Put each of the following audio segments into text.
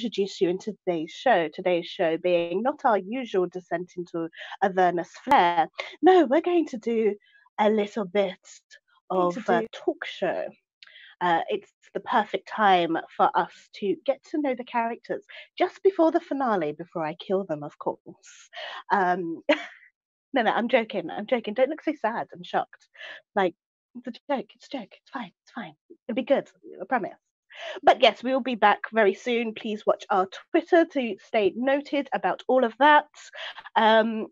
introduce you into today's show being not our usual descent into Avernus flair. No, we're going to do a little bit of a talk show. It's the perfect time for us to get to know the characters just before the finale, before I kill them, of course. Um, no, I'm joking. I'm joking. Don't look so sad and shocked. Like, it's a joke. It's a joke. It's fine. It's fine. It'll be good. I promise. But yes, we will be back very soon. Please watch our Twitter to stay noted about all of that. Um,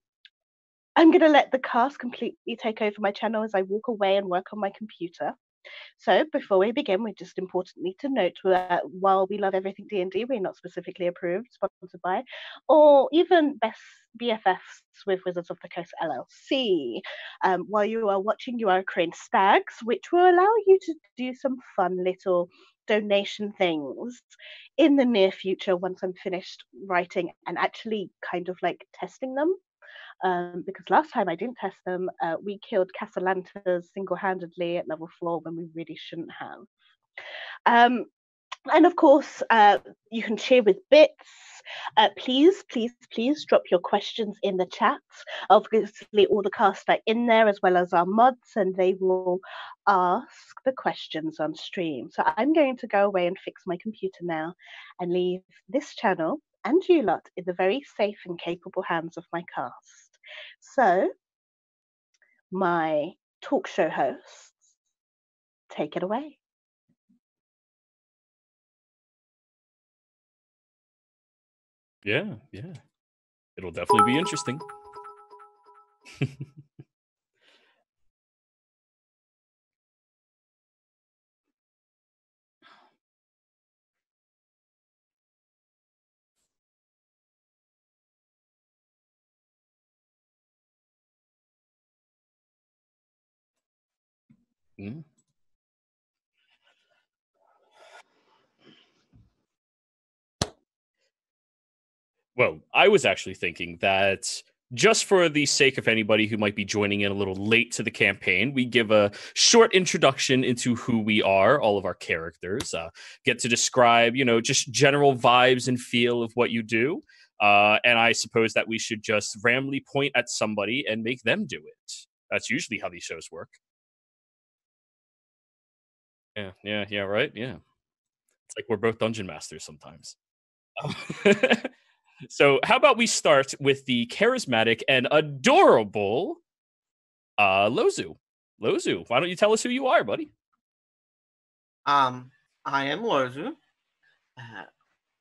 I'm going to let the cast completely take over my channel as I walk away and work on my computer. So before we begin, we just importantly to note that while we love everything D&D, we're not specifically approved, sponsored by, or even best BFFs with Wizards of the Coast LLC. While you are watching, you are accruing stags, which will allow you to do some fun little donation things in the near future once I'm finished writing and actually kind of like testing them. Because last time I didn't test them, we killed Casalantas single-handedly at level 4 when we really shouldn't have. And of course, you can cheer with bits. Please drop your questions in the chat. Obviously, all the cast are in there as well as our mods, and they will ask the questions on stream. So I'm going to go away and fix my computer now and leave this channel and you lot in the very safe and capable hands of my cast. So, my talk show hosts, take it away. Yeah. It'll definitely be interesting. Mm. Well, I was actually thinking that just for the sake of anybody who might be joining in a little late to the campaign, we give a short introduction into who we are, all of our characters, get to describe, just general vibes and feel of what you do. And I suppose that we should just randomly point at somebody and make them do it. That's usually how these shows work. Yeah, right? Yeah. It's like we're both dungeon masters sometimes. So how about we start with the charismatic and adorable Lozu. Lozu, why don't you tell us who you are, buddy? I am Lozu.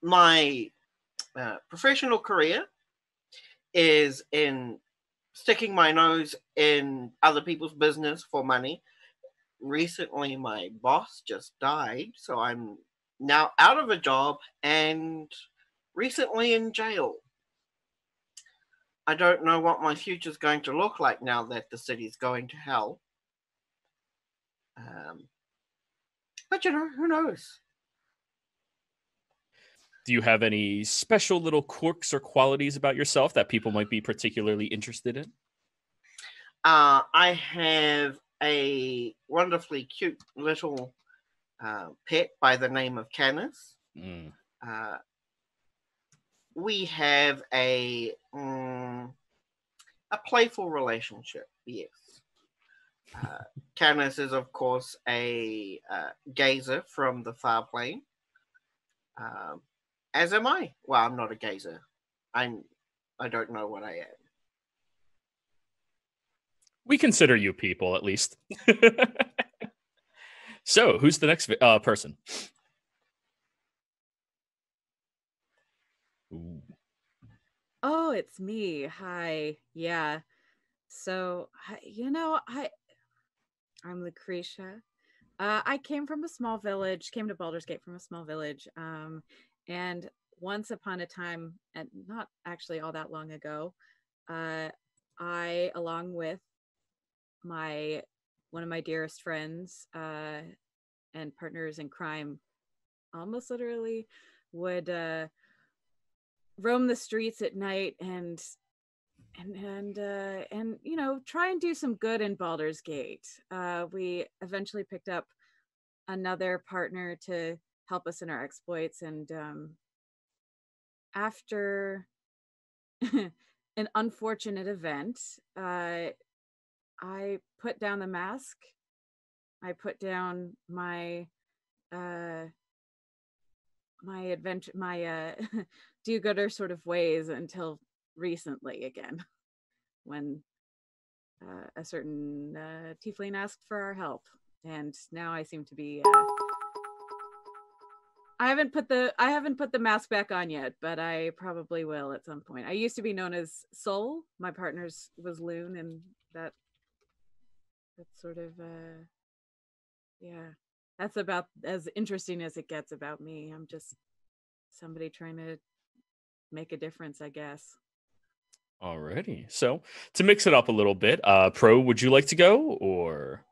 My professional career is in sticking my nose in other people's business for money. Recently, my boss just died, so I'm now out of a job and recently in jail. I don't know what my future's going to look like now that the city's going to hell. But who knows? Do you have any special little quirks or qualities about yourself that people might be particularly interested in? I have a wonderfully cute little pet by the name of Canis. We have a playful relationship, yes. Canis is, of course, a gazer from the far plane. As am I. Well, I'm not a gazer. I don't know what I am. We consider you people, at least. So, who's the next person? Ooh. Oh, it's me. Hi. Yeah. So, I'm Lucretia. I came from a small village, came to Baldur's Gate from a small village. And once upon a time, and not actually all that long ago, I, along with one of my dearest friends and partners in crime, almost literally would roam the streets at night and try and do some good in Baldur's Gate. We eventually picked up another partner to help us in our exploits, and after an unfortunate event, I put down the mask. I put down my my adventure, my do-gooder sort of ways until recently again, when a certain tiefling asked for our help, and now I seem to be. I haven't put the mask back on yet, but I probably will at some point. I used to be known as Soul. My partner's was Loon, and that's sort of yeah. That's about as interesting as it gets about me. I'm just somebody trying to make a difference, I guess. Alrighty. So to mix it up a little bit, Pro, would you like to go or?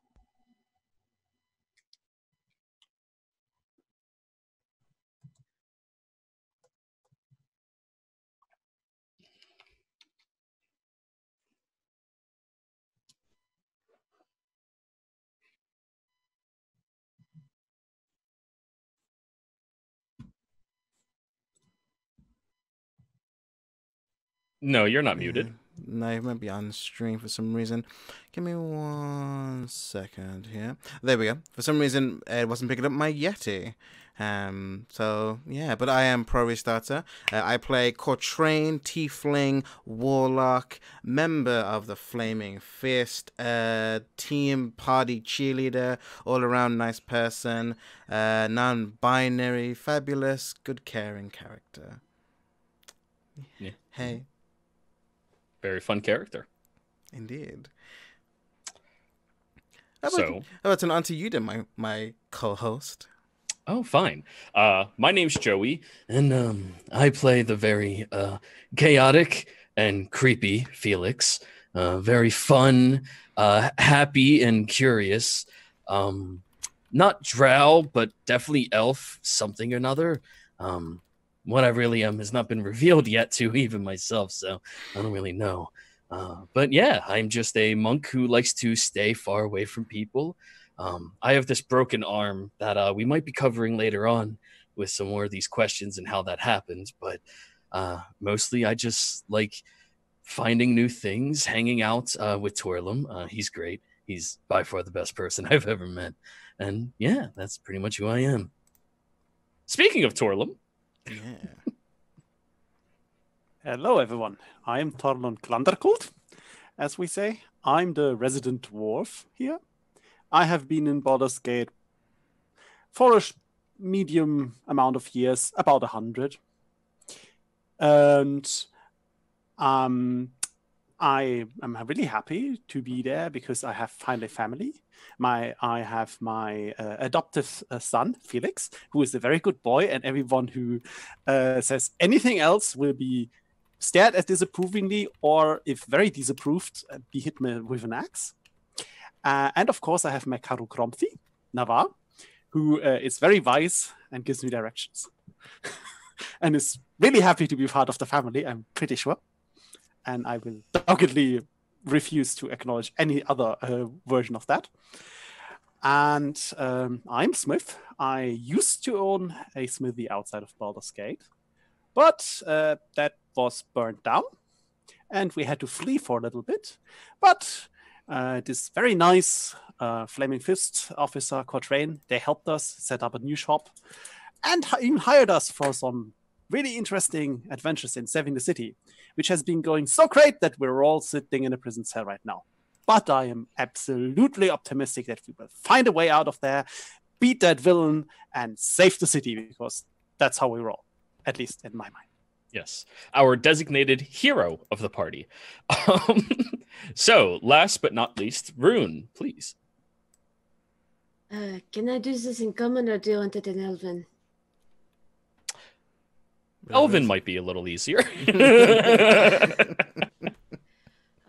No, you're not muted. No, it might be on stream for some reason. Give me 1 second here. There we go. For some reason, it wasn't picking up my Yeti. So, yeah, but I am Pro Restarter. I play Cortrain, Tiefling, Warlock, member of the Flaming Fist, team party cheerleader, all-around nice person, non-binary, fabulous, good caring character. Yeah. Hey. Very fun character. Indeed. How about an onto you then, my co-host? Oh, fine. My name's Joey, and I play the very chaotic and creepy Felix. Very fun, happy, and curious. Not drow, but definitely elf, something or another. What I really am has not been revealed yet to even myself, so I don't really know. But yeah, I'm just a monk who likes to stay far away from people. I have this broken arm that we might be covering later on with some more of these questions and how that happened. But mostly I just like finding new things, hanging out with Torlum. He's great. He's by far the best person I've ever met. And yeah, that's pretty much who I am. Speaking of Torlum. Yeah. Hello, everyone. I am Torlun Glanderkult, as we say. I'm the resident dwarf here. I have been in Baldur's Gate for a medium amount of years, about 100. And I am really happy to be there because I have found a family. I have my adoptive son, Felix, who is a very good boy, and everyone who says anything else will be stared at disapprovingly, or if very disapproved, be hit with an axe. And of course, I have my Karu Kromthi, Navar, who is very wise and gives me directions. And is really happy to be part of the family, I'm pretty sure. And I will doggedly refuse to acknowledge any other version of that. And I'm Smith. I used to own a smithy outside of Baldur's Gate, but that was burned down, and we had to flee for a little bit. But this very nice Flaming Fist officer, Cortrain, they helped us set up a new shop and even hired us for some really interesting adventures in saving the city, which has been going so great that we're all sitting in a prison cell right now. But I am absolutely optimistic that we will find a way out of there, beat that villain, and save the city, because that's how we roll, at least in my mind. Yes, our designated hero of the party. So, last but not least, Rune, please. Can I do this in common or do you want it in Elven? Elven might be a little easier.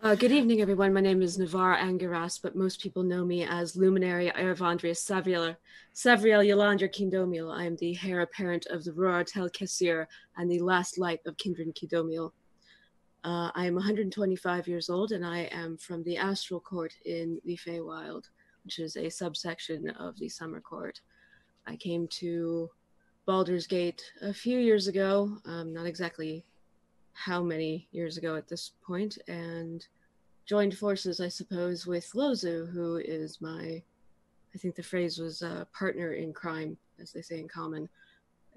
Good evening, everyone. My name is Navar Angaras, but most people know me as Luminary Aravandrius Savriel Yolander Kindomiel. I am the heir apparent of the Roar Tel Kessir and the last light of Kindred Kindomiel. I am 125 years old, and I am from the Astral Court in the Feywild, which is a subsection of the Summer Court. I came to Baldur's Gate a few years ago, not exactly how many years ago at this point, and joined forces, I suppose, with Lozu, who is my, I think the phrase was partner in crime, as they say in common.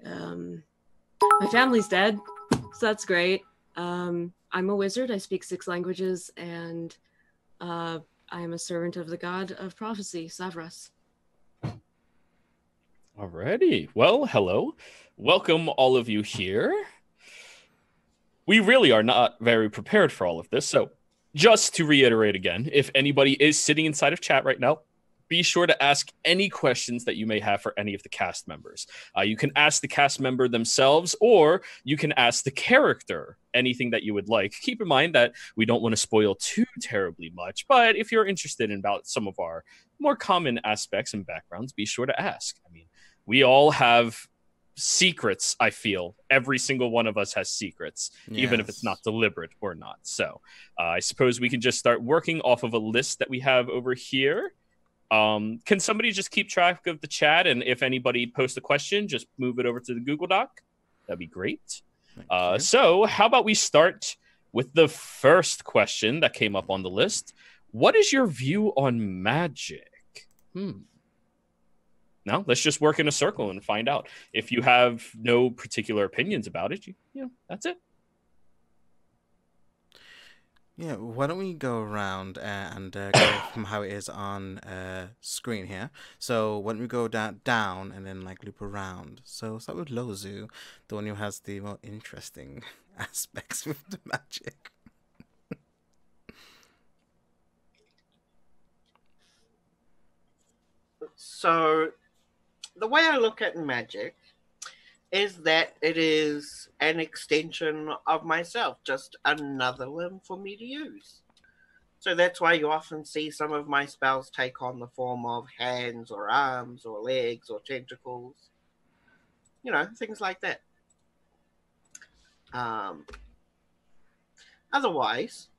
My family's dead, so that's great. I'm a wizard, I speak 6 languages, and I am a servant of the god of prophecy, Savras. Alrighty. Well, hello. Welcome all of you here. We really are not very prepared for all of this. So just to reiterate again, if anybody is sitting inside of chat right now, be sure to ask any questions that you may have for any of the cast members. You can ask the cast member themselves, or you can ask the character anything that you would like. Keep in mind that we don't want to spoil too terribly much, but if you're interested in about some of our more common aspects and backgrounds, be sure to ask. I mean, we all have secrets. I feel every single one of us has secrets, even if it's not deliberate or not. So I suppose we can just start working off of a list that we have over here. Can somebody just keep track of the chat, and if anybody posts a question, just move it over to the Google Doc? That'd be great. So how about we start with the first question that came up on the list. What is your view on magic? No, let's just work in a circle and find out. If you have no particular opinions about it, you know, that's it. Yeah, why don't we go around and go from how it is on screen here. So why don't we go down and then like loop around. So start with Lozu, the one who has the more interesting aspects with the magic. So the way I look at magic is that it is an extension of myself, just another limb for me to use. So that's why you often see some of my spells take on the form of hands or arms or legs or tentacles. You know, things like that. Otherwise,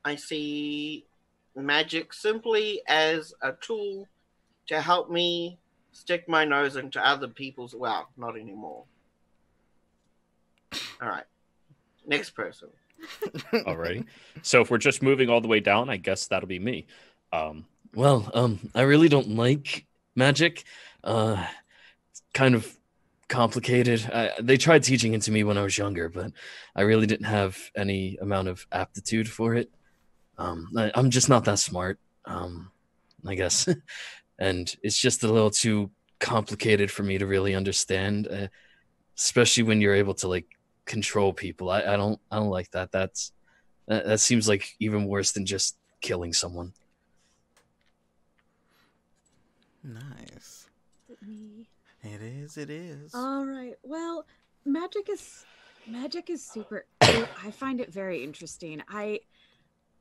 I see magic simply as a tool to help me stick my nose into other people's... Well, not anymore. All right. Next person. Alrighty. So if we're just moving all the way down, I guess that'll be me. I really don't like magic. It's kind of complicated. They tried teaching it to me when I was younger, but I really didn't have any amount of aptitude for it. I'm just not that smart, I guess. And it's just a little too complicated for me to really understand, especially when you're able to like control people. I don't like that. That seems like even worse than just killing someone. Nice. Me. It is. All right. Well, magic is super. I find it very interesting.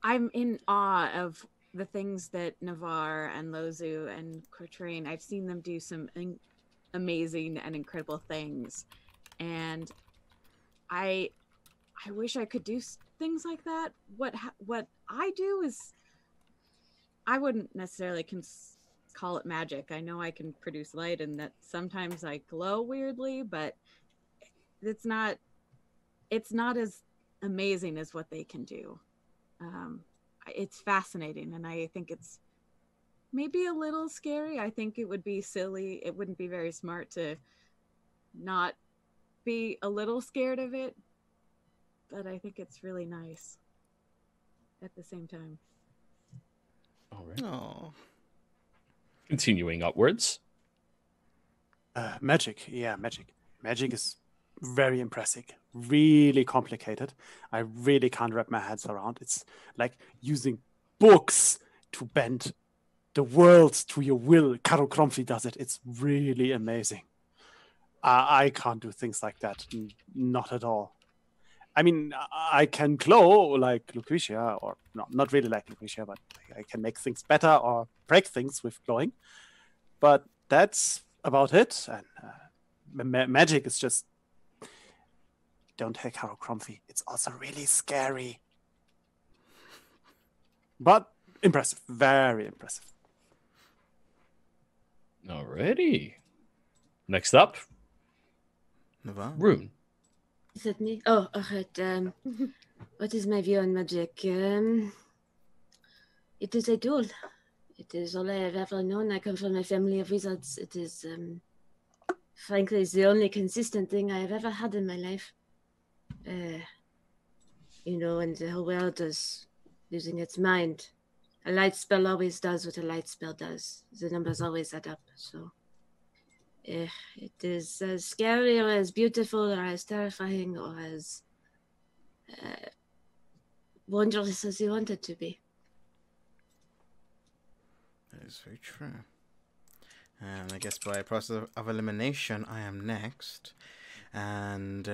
I'm in awe of the things that Navarre and Lozu and Quatrain. I've seen them do some amazing and incredible things, and I wish I could do things like that. What I do is, I wouldn't necessarily call it magic. I know I can produce light and that sometimes I glow weirdly, but it's not as amazing as what they can do. It's fascinating, and I think it's maybe a little scary. I think it would be silly. It wouldn't be very smart to not be a little scared of it, but I think it's really nice at the same time. All right. Oh. Continuing upwards. Magic. Yeah, magic. Magic is very impressive, really complicated. I really can't wrap my head around. It's like using books to bend the world to your will. Caro Cromfy does it. It's really amazing. I can't do things like that. Not at all. I mean, I can glow like Lucretia, or not really like Lucretia, but I can make things better or break things with glowing. But that's about it. And magic is just... Don't take Caro Cromfy. It's also really scary. But impressive. Very impressive. Alrighty. Next up, Navarre? Rune. Is that me? Oh, alright. What is my view on magic? It is a tool. It is all I have ever known. I come from a family of wizards. It is, frankly, it's the only consistent thing I have ever had in my life. You know, and the whole world is losing its mind. A light spell always does what a light spell does. The numbers always add up, so... it is as scary or as beautiful or as terrifying or as wondrous as you want it to be. That is very true. And I guess by process of elimination, I am next. And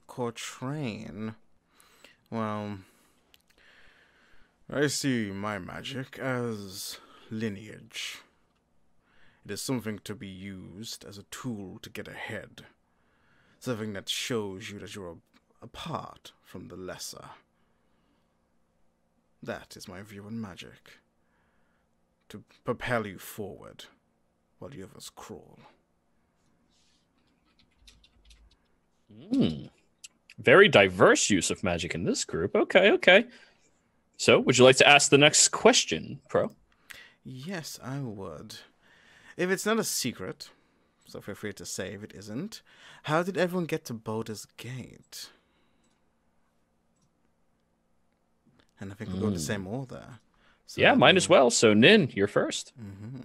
Cortrain, well, I see my magic as lineage. It is something to be used as a tool to get ahead. Something that shows you that you're apart from the lesser. That is my view on magic. To propel you forward while the others crawl. Very diverse use of magic in this group. Okay. So, would you like to ask the next question, Pro? Yes, I would. If it's not a secret, so feel free to say if it isn't, how did everyone get to Baldur's Gate? And I think we'll go the same order. So yeah, mine as well. So, Nin, you're first. Mm-hmm.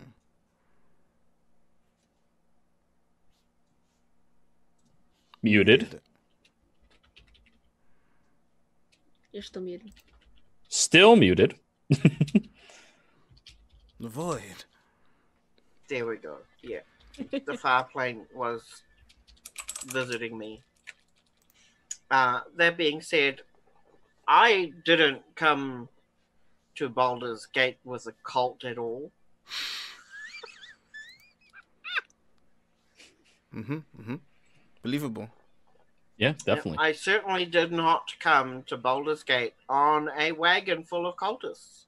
Muted. You're still muted. Still muted. The void. There we go. Yeah. The far plane was visiting me. That being said, I didn't come to Baldur's Gate with a cult at all. Believable. Yeah, definitely. I certainly did not come to Baldur's Gate on a wagon full of cultists.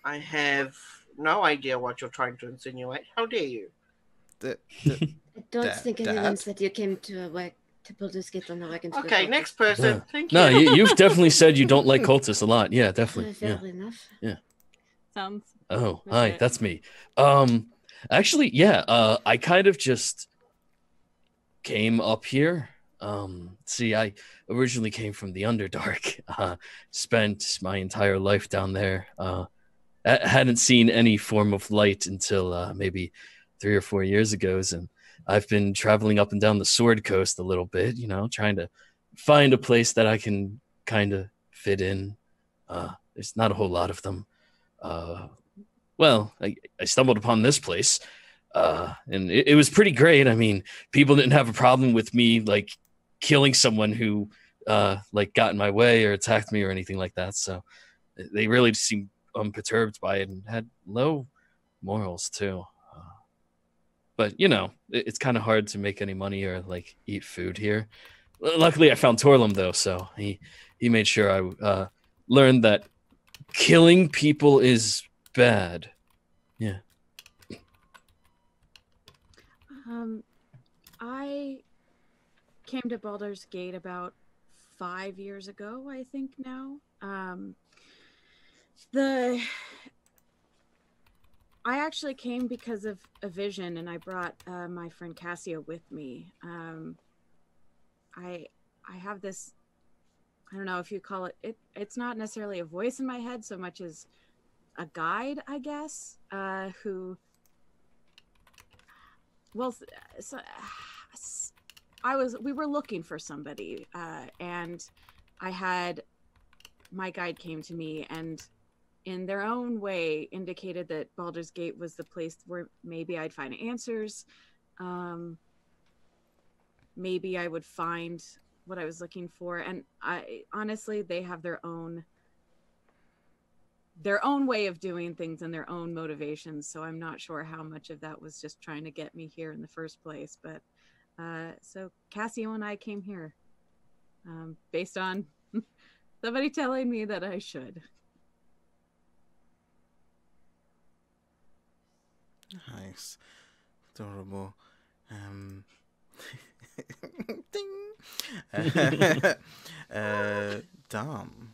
I have no idea what you're trying to insinuate. How dare you? I don't think anyone said you came to Baldur's Gate on a wagon. Okay, next person. Yeah. Thank you. No, you've definitely said you don't like cultists a lot. Yeah, definitely. Fair Yeah. enough. Yeah. Sounds. Oh, legit. hi, that's me. Actually, yeah, I kind of just came up here. See, I originally came from the Underdark. Spent my entire life down there. Hadn't seen any form of light until maybe 3 or 4 years ago, and I've been traveling up and down the Sword Coast a little bit, you know, trying to find a place that I can kind of fit in. There's not a whole lot of them. Well, I stumbled upon this place, and it was pretty great. I mean, people didn't have a problem with me, like, killing someone who, like, got in my way or attacked me or anything like that, so they really seemed unperturbed by it and had low morals, too. But, you know, it's kind of hard to make any money or, like, eat food here. Luckily, I found Torlum, though, so he made sure I learned that killing people is bad. Yeah. I came to Baldur's Gate about 5 years ago, I think now. I actually came because of a vision, and I brought my friend Cassia with me. I have this, I don't know if you call it, it's not necessarily a voice in my head so much as a guide, I guess, who, well, so, we were looking for somebody, and my guide came to me and in their own way indicated that Baldur's Gate was the place where maybe I'd find answers. Maybe I would find what I was looking for. And honestly, they have their own way of doing things and their own motivations. So I'm not sure how much of that was just trying to get me here in the first place. But so Cassio and I came here based on somebody telling me that I should. Nice. Adorable. Ding. Dom.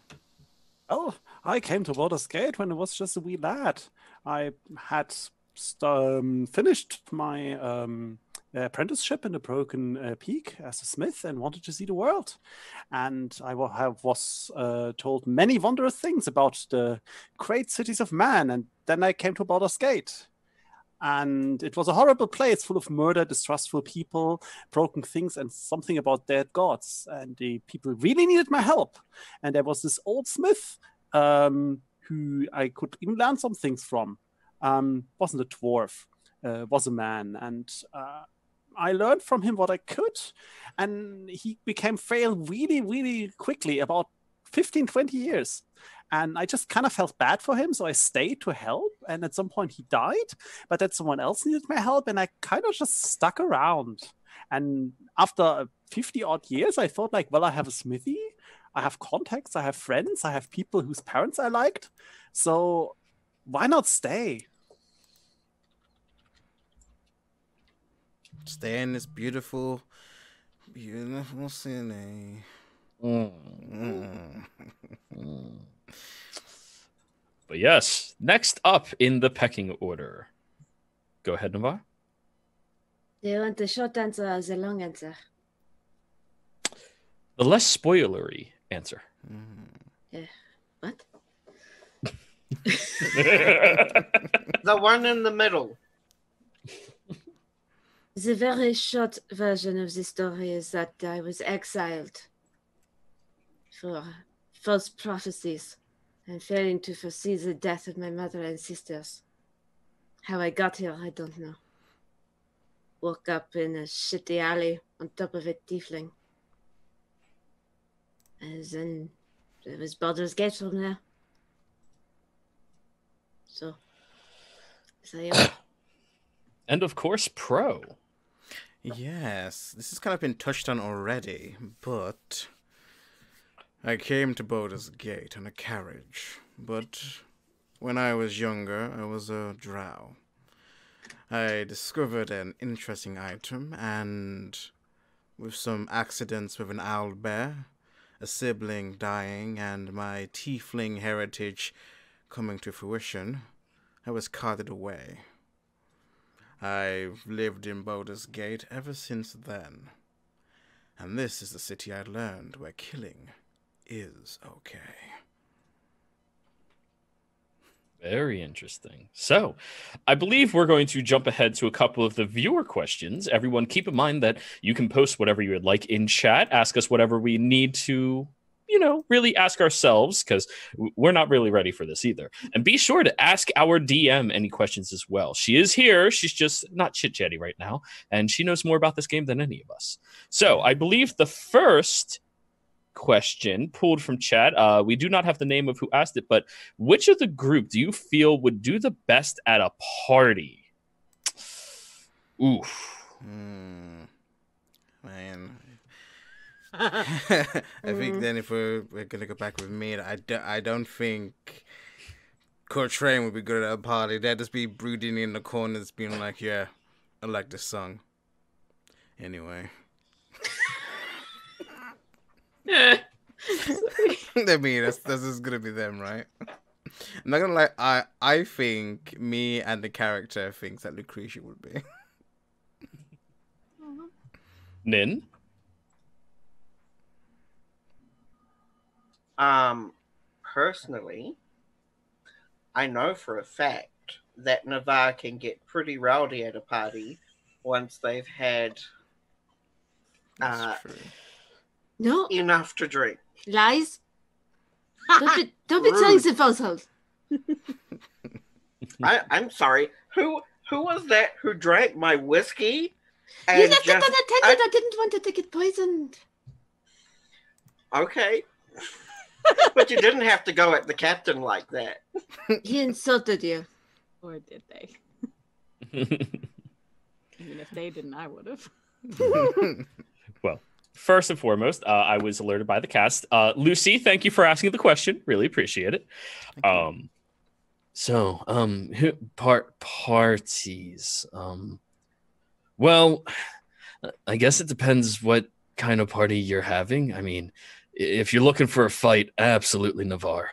Oh, I came to Baldur's Gate when I was just a wee lad. I had finished my apprenticeship in the Broken Peak as a smith and wanted to see the world. And I was told many wondrous things about the great cities of man. And then I came to Baldur's Gate. And it was a horrible place full of murder, distrustful people, broken things, and something about dead gods. And the people really needed my help. And there was this old smith who I could even learn some things from. Wasn't a dwarf, was a man. And I learned from him what I could. And he became frail really, really quickly, about 15, 20 years. And I just kind of felt bad for him, so I stayed to help. And at some point he died, but then someone else needed my help, and I kind of just stuck around. And after 50 odd years, I thought like, well, I have a smithy, I have contacts, I have friends, I have people whose parents I liked. So why not stay? Stay in this beautiful city. But yes, next up in the pecking order. Go ahead, Navar. Do you want the short answer or the long answer? The less spoilery answer. What? The one in the middle. The very short version of the story is that I was exiled for false prophecies and failing to foresee the death of my mother and sisters. How I got here, I don't know. Woke up in a shitty alley on top of a tiefling. And then there was Baldur's Gate from there. So you are. And of course, Pro. Yes, this has kind of been touched on already, but I came to Baldur's Gate on a carriage, but when I was younger, I was a drow. I discovered an interesting item, and with some accidents with an owlbear, a sibling dying, and my tiefling heritage coming to fruition, I was carted away. I've lived in Baldur's Gate ever since then. And this is the city I learned where killing is okay. Very interesting. So, I believe we're going to jump ahead to a couple of the viewer questions. Everyone, keep in mind that you can post whatever you would like in chat. Ask us whatever we need to, really ask ourselves, because we're not really ready for this either. And be sure to ask our DM any questions as well. She is here. She's just not chit-chatty right now, and she knows more about this game than any of us. So, I believe the first question pulled from chat. We do not have the name of who asked it, but which of the group do you feel would do the best at a party? Oof. Man. I think then if we're gonna go back with me, I don't think Coltrane would be good at a party. They'd just be brooding in the corners, being like, "Yeah, I like this song." Anyway. I mean, that's just gonna be them, right? I'm not gonna lie. I think me and the character thinks that Lucretia would be. Nin? Personally, I know for a fact that Navarre can get pretty rowdy at a party once they've had No enough to drink. lies. Don't be telling the falsehoods. I'm sorry. Who was that who drank my whiskey? You And left it just, unattended. I didn't want it to get poisoned. okay. But you didn't have to go at the captain like that. He insulted you. Or did they? I mean, if they didn't, I would have. Well, first and foremost, I was alerted by the cast. Lucy, thank you for asking the question. Really appreciate it. Parties. Well, I guess it depends what kind of party you're having. I mean, if you're looking for a fight, absolutely Navarre.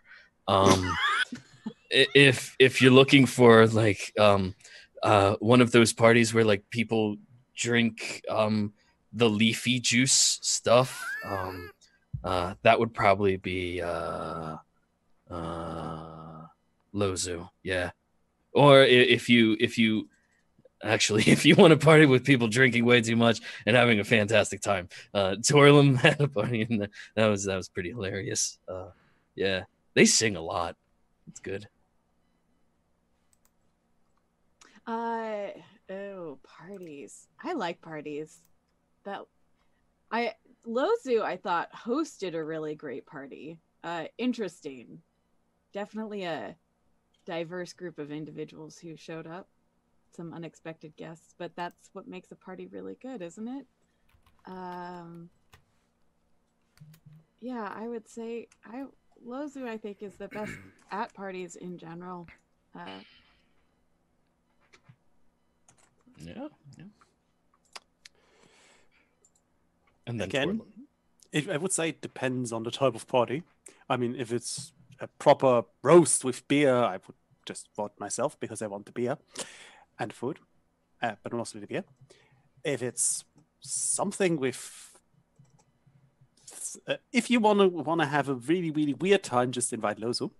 If you're looking for like one of those parties where like people drink the leafy juice stuff, that would probably be Lozu, yeah. Or if you actually, if you want to party with people drinking way too much and having a fantastic time, Torlum had a party, and that was pretty hilarious. Yeah, they sing a lot. It's good. Parties. I like parties. Lozu, I thought, hosted a really great party. Interesting. Definitely a diverse group of individuals who showed up. Some unexpected guests, but that's what makes a party really good, isn't it? Yeah, I would say Lozu, I think, is the best at parties in general. Yeah. And then Again, I would say it depends on the type of party. I mean, if it's a proper roast with beer, I would just vote myself because I want the beer and food, but mostly the beer. If it's something with, if you want to have a really, really weird time, just invite Lozu.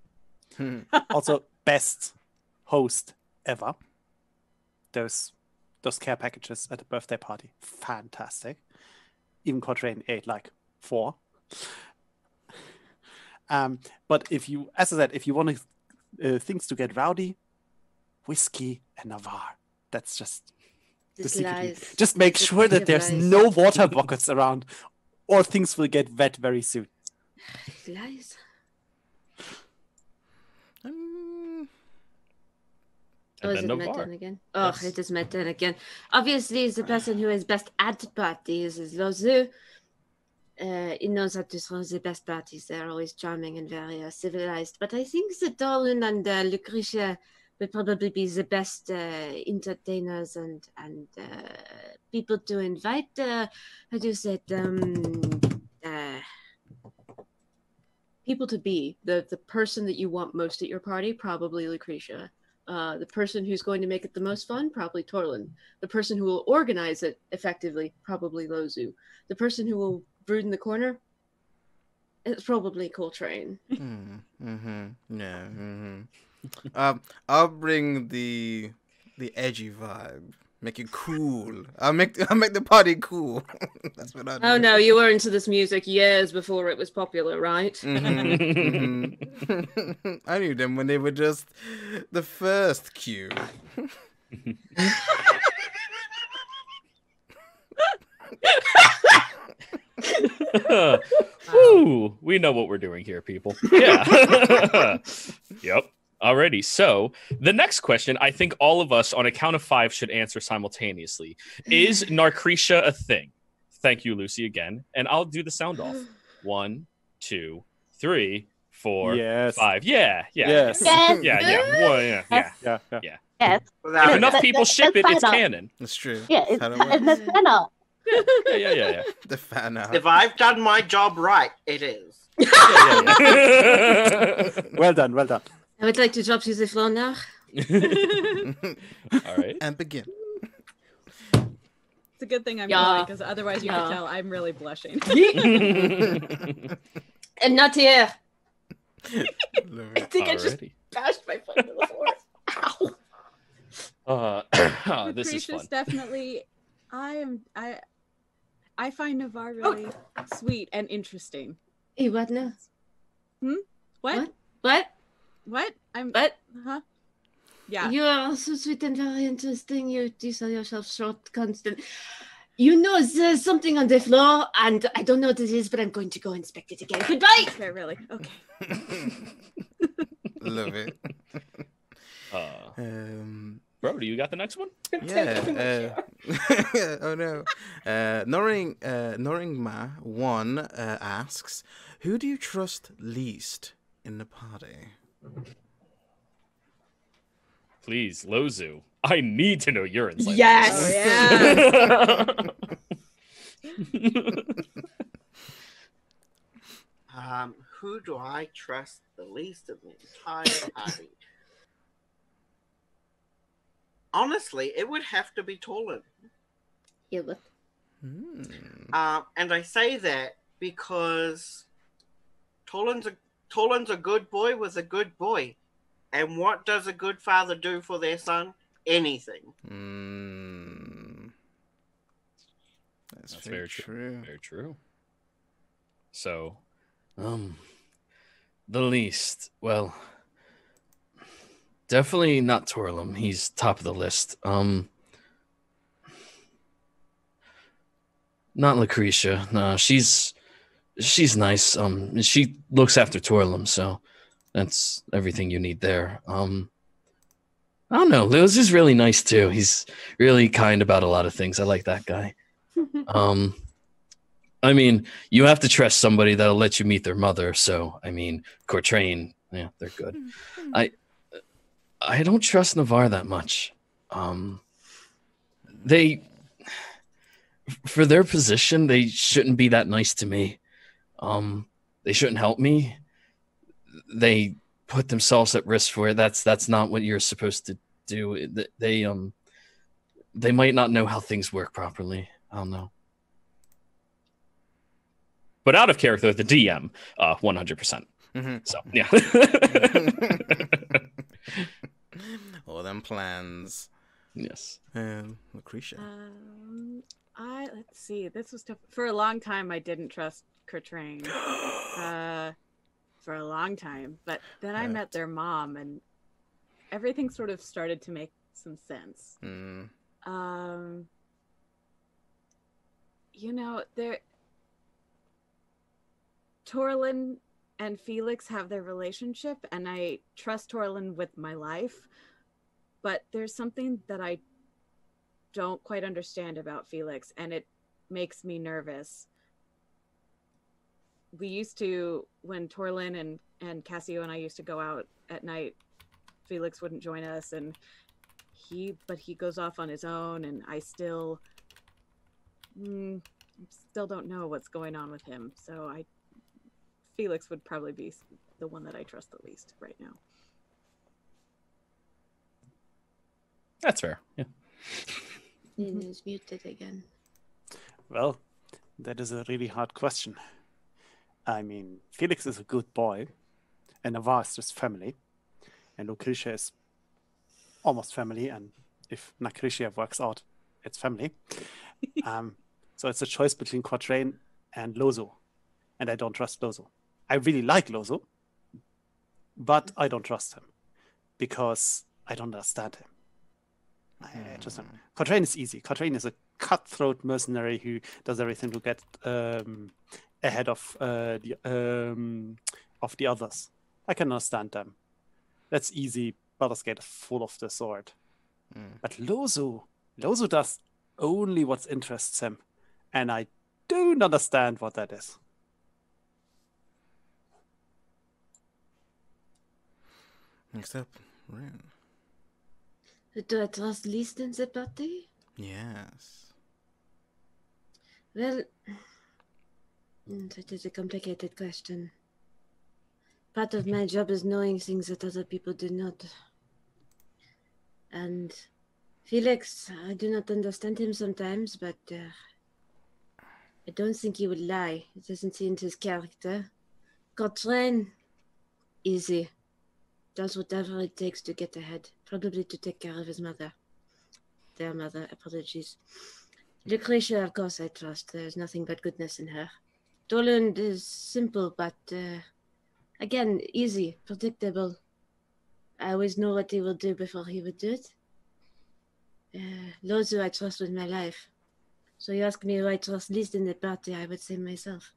Also, best host ever. Those care packages at the birthday party, fantastic. Even Cochrane ate like 4. But if you, as I said, if you want things to get rowdy, whiskey and Navarre. That's just the secret. Just make sure that there's no water buckets around, or things will get wet very soon. Lies. And is it my turn again? Oh, yes. It is my turn again. Obviously, the person who is best at parties is Lozu. He knows how to throw the best parties. They're always charming and very civilized. But I think that Dolan and Lucretia will probably be the best entertainers and people to invite. How do you say it? People to be. The person that you want most at your party, probably Lucretia. The person who's going to make it the most fun, probably Torlin. The person who will organize it effectively, probably Lozu. The person who will brood in the corner, it's probably Coltrane. I'll bring the edgy vibe. Make it cool. I'll make the party cool. That's what I do. Oh no, you were into this music years before it was popular, right? I knew them when they were just the first cue. Ooh, we know what we're doing here, people. Yeah. Yep. Alrighty, so the next question, I think all of us on a count of 5 should answer simultaneously. Is Narcretia a thing? Thank you, Lucy, again. And I'll do the sound off. 1, 2, 3, 4, 5. Yeah. Yes. Yeah. Well, yeah. Yes. If enough people ship it, it's canon. That's true. Yeah, it's the fan art. Yeah. The fan art. If I've done my job right, it is. Well done. I would like to drop you the floor now. All right. And begin. It's a good thing I'm going, because otherwise you can tell I'm really blushing. And not here. I think I just bashed my foot into the floor. Ow. This is fun. Definitely, I find Navarre really sweet and interesting. Hey, what now? What? What? Huh? Yeah. You are also sweet and very interesting. You sell yourself short, constant. You know, there's something on the floor, and I don't know what it is, but I'm going to go inspect it again. Goodbye! Okay, really? Okay. Love it. Brody, you got the next one? Yeah. Oh no. Noringma 1 asks, who do you trust least in the party? Please, Lozu. I need to know your insight. Yes. Oh, yeah. Who do I trust the least in the entire party? Honestly, it would have to be Torlin. Yeah, but And I say that because Torlin's a good boy with a good boy. And what does a good father do for their son? Anything. That's very true. Very true. So, the least, well, definitely not Torlum. He's top of the list. Not Lucretia. No, she's nice. She looks after Torlum, so that's everything you need there. I don't know. Lils is really nice too. He's really kind about a lot of things. I like that guy. I mean, you have to trust somebody that'll let you meet their mother. So, I mean, Cortrain, yeah, they're good. I don't trust Navarre that much. They, for their position, they shouldn't be that nice to me. They shouldn't help me. They put themselves at risk for it. That's not what you're supposed to do. They might not know how things work properly. I don't know. But out of character, the DM, 100%. So, yeah. All them plans. Yes. Lucretia. Let's see. This was tough. For a long time, I didn't trust Cortrain. For a long time. But then I met their mom, and everything sort of started to make some sense. You know, Torlin and Felix have their relationship, and I trust Torlin with my life, but there's something that I don't quite understand about Felix, and it makes me nervous. We used to, when Torlin and Cassio and I used to go out at night, Felix wouldn't join us, and he goes off on his own, and I still don't know what's going on with him. So Felix would probably be the one that I trust the least right now. That's fair. Yeah. It is muted again. Well, that is a really hard question. I mean, Felix is a good boy, and Navarre is just family, and Lucretia is almost family, and if Lucretia works out, it's family. So it's a choice between Quatrain and Lozo, and I don't trust Lozo. I really like Lozo, but I don't trust him because I don't understand him. I just don't. Quatrain is easy. Quatrain is a cutthroat mercenary who does everything to get ahead of the others. I can understand them. That's easy. Baldur's Gate is full of the sword. But Lozo does only what interests him, and I don't understand what that is. Next up, Ren. Do I trust least in the party? Yes. Well, that is a complicated question. Part of my job is knowing things that other people do not. And Felix, I do not understand him sometimes, but I don't think he would lie. It doesn't seem his character. Cortrain, easy. Does whatever it takes to get ahead. Probably to take care of his mother. Their mother, apologies. Lucretia, of course, I trust. There's nothing but goodness in her. Torlund is simple, but again, easy, predictable. I always know what he will do before he would do it. Lozu, I trust with my life. So you ask me who I trust least in the party, I would say myself.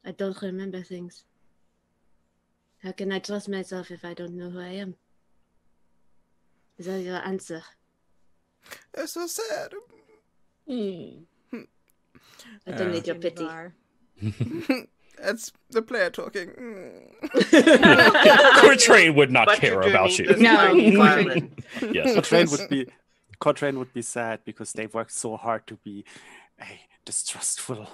I don't remember things. How can I trust myself if I don't know who I am? Is that your answer? That's so sad. I don't need your pity. That's the player talking. Cortrain would not care about you. No. Yes. Cortrain would be sad because they worked so hard to be a distrustful,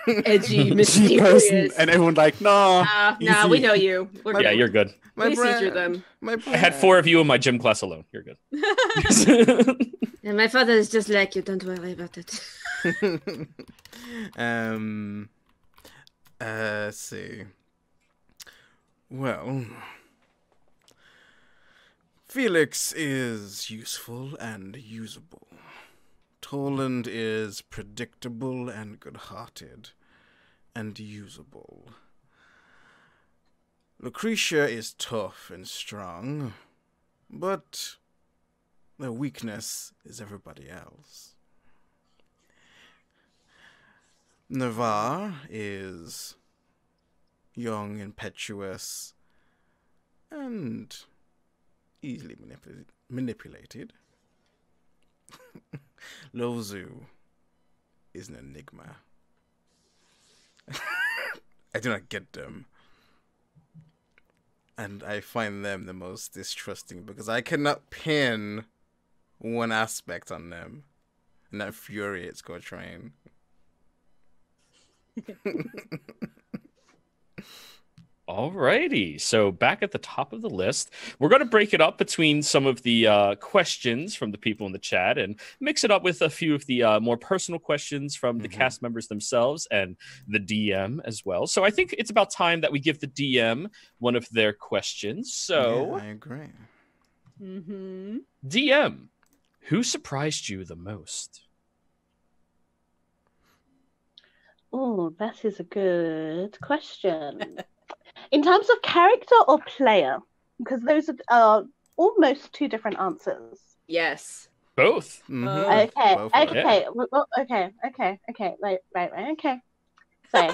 Edgy, person, mysterious. and everyone like, no, Nah, we easy." know you. We're Yeah, good. you're good. We see through them. I had 4 of you in my gym class alone. You're good. And my father is just like you. Don't worry about it. Let's see. Well, Felix is useful and usable. Toland is predictable and good-hearted and usable. Lucretia is tough and strong, but their weakness is everybody else. Navarre is young, impetuous, and easily manipulated. Lozu is an enigma. I do not get them. And I find them the most distrusting because I cannot pin one aspect on them. And that infuriates Gautrain. Alrighty, so back at the top of the list, we're going to break it up between some of the questions from the people in the chat and mix it up with a few of the more personal questions from the cast members themselves and the DM as well. So I think it's about time that we give the DM one of their questions. So yeah, I agree. DM, who surprised you the most? Oh, that is a good question. In terms of character or player? Because those are almost 2 different answers. Yes. Both. Okay. Both are. Okay. Well, okay. Right. Okay. So,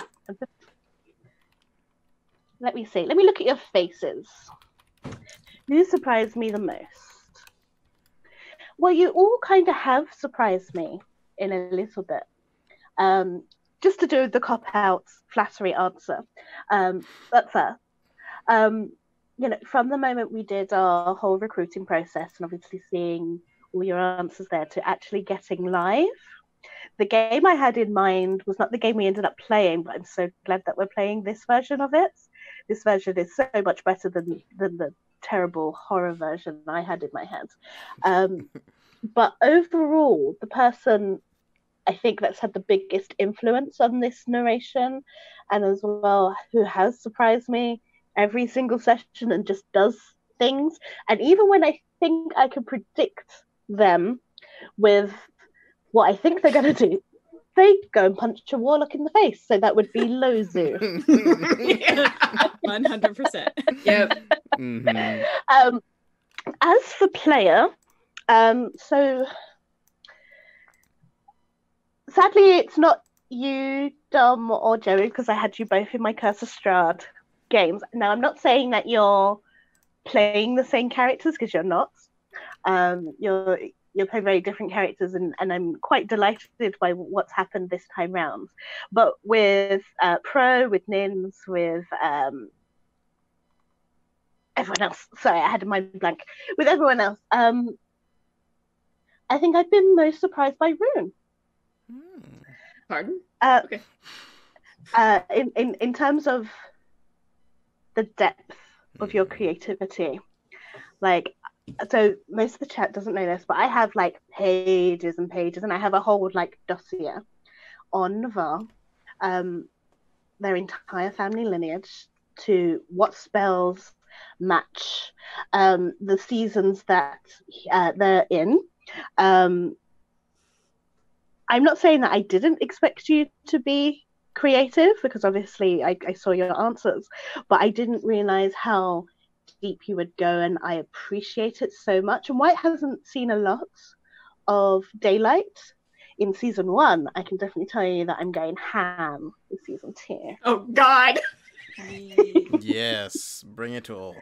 let me see. Let me look at your faces. Who surprised me the most? Well, you all kind of have surprised me in a little bit. Just to do the cop-out flattery answer. But first, from the moment we did our whole recruiting process and obviously seeing all your answers there to actually getting live, the game I had in mind was not the game we ended up playing, but I'm so glad that we're playing this version of it. This version is so much better than the terrible horror version I had in my head. But overall, the person I think that's had the biggest influence on this narration, and as well who has surprised me every single session and just does things. And even when I think I can predict them with what I think they're going to do, they go and punch a warlock in the face. So that would be Lozu. 100%. Yep. As for player, so sadly it's not you, Dom, or Joey, because I had you both in my Curse of Strahd games. Now, I'm not saying that you're playing the same characters, because you're not. You're playing very different characters, and I'm quite delighted by what's happened this time round. But with Pro, with Nins, with everyone else, sorry, I had a mind blank. With everyone else, I think I've been most surprised by Rune. Pardon? Okay. In terms of the depth of your creativity, like, so most of the chat doesn't know this, but I have like pages and pages, and I have a whole like dossier on Navarre, their entire family lineage, to what spells match the seasons that they're in. I'm not saying that I didn't expect you to be creative, because obviously I saw your answers, but I didn't realize how deep you would go, and I appreciate it so much. And White hasn't seen a lot of Daylight in season 1. I can definitely tell you that I'm going ham with season 2. Oh, God. Yes, bring it all.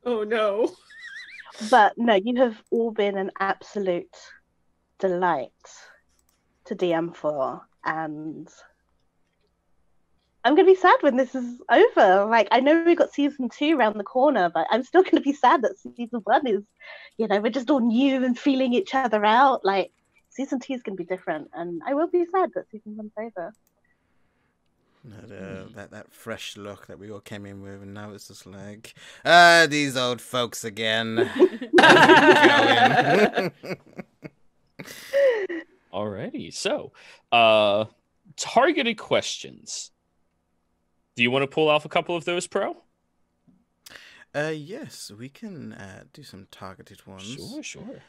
Oh, no. But no, you have all been an absolute delight to DM for, and I'm going to be sad when this is over. Like, I know we got season 2 around the corner, but I'm still going to be sad that season 1 is, we're just all new and feeling each other out. Like, season 2 is going to be different, and I will be sad that season 1's over. That fresh look that we all came in with, and now it's just like, these old folks again. Alrighty, so targeted questions. Do you want to pull off a couple of those, Pro? Yes, we can do some targeted ones. Sure.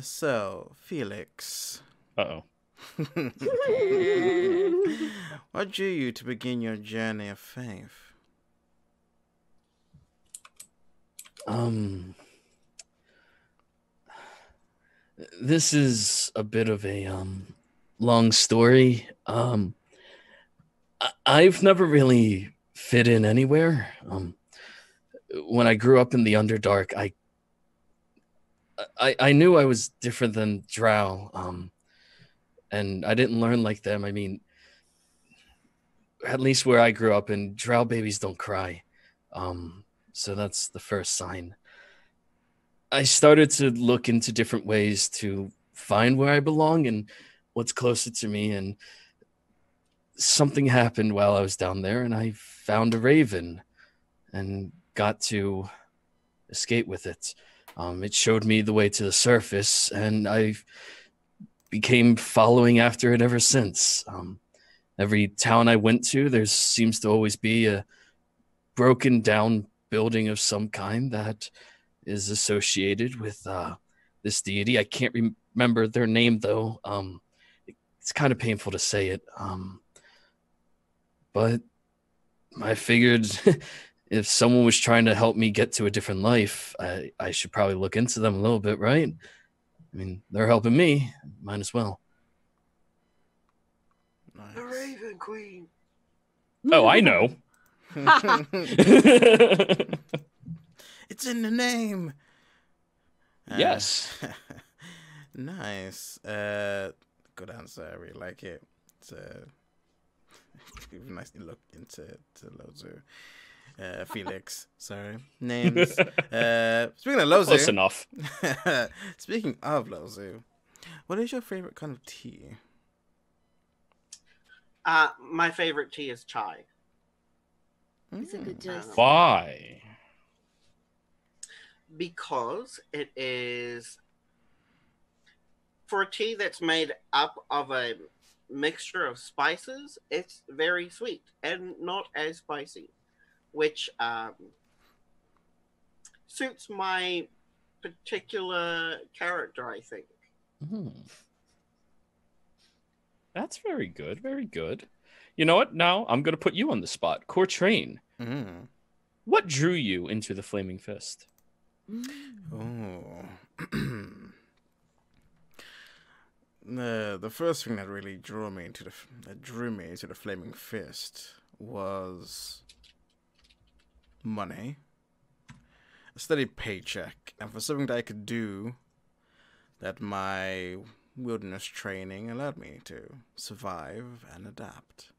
So, Felix. Uh-oh. What drew you to begin your journey of faith? This is a bit of a long story. I've never really fit in anywhere. When I grew up in the Underdark, I knew I was different than Drow. And I didn't learn like them. I mean, at least where I grew up, and Drow babies don't cry. So that's the first sign. I started to look into different ways to find where I belong and what's closer to me. And something happened while I was down there, and I found a raven and got to escape with it. It showed me the way to the surface, and I became following after it ever since. Every town I went to, there seems to always be a broken down building of some kind that is associated with this deity. I can't remember their name, though. It's kind of painful to say it. But I figured if someone was trying to help me get to a different life, I should probably look into them a little bit, right? I mean, they're helping me. Might as well. Nice. The Raven Queen. Oh, I know. It's in the name. Yes. Nice. Good answer. I really like it. It's nice to look into Lozu. Felix. Sorry. Names. Speaking of Lozu. Close enough. Speaking of Lozu, what is your favorite kind of tea? My favorite tea is chai. It's a good choice. Why? Because it is, for a tea that's made up of a mixture of spices, it's very sweet and not as spicy, which suits my particular character, I think. That's very good. Very good. You know what? Now I'm going to put you on the spot. Cortrain. What drew you into the Flaming Fist? Oh. The first thing that really drew me into the Flaming Fist was money, a steady paycheck, and for something that I could do that my wilderness training allowed me to survive and adapt.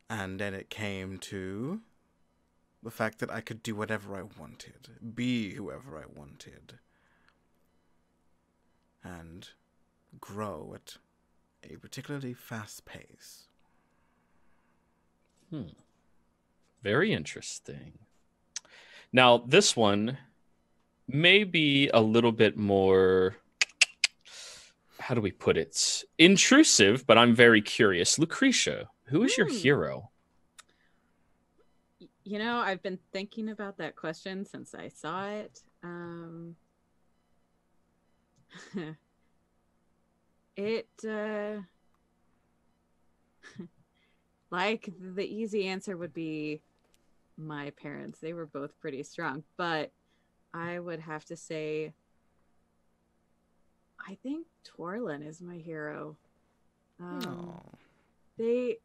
And then it came to the fact that I could do whatever I wanted, be whoever I wanted, and grow at a particularly fast pace. Very interesting. Now, this one may be a little bit more, how do we put it? Intrusive, but I'm very curious. Lucretia, who is your hero? You know, I've been thinking about that question since I saw it. Like, the easy answer would be my parents. They were both pretty strong, but I would have to say I think Torlin is my hero. They,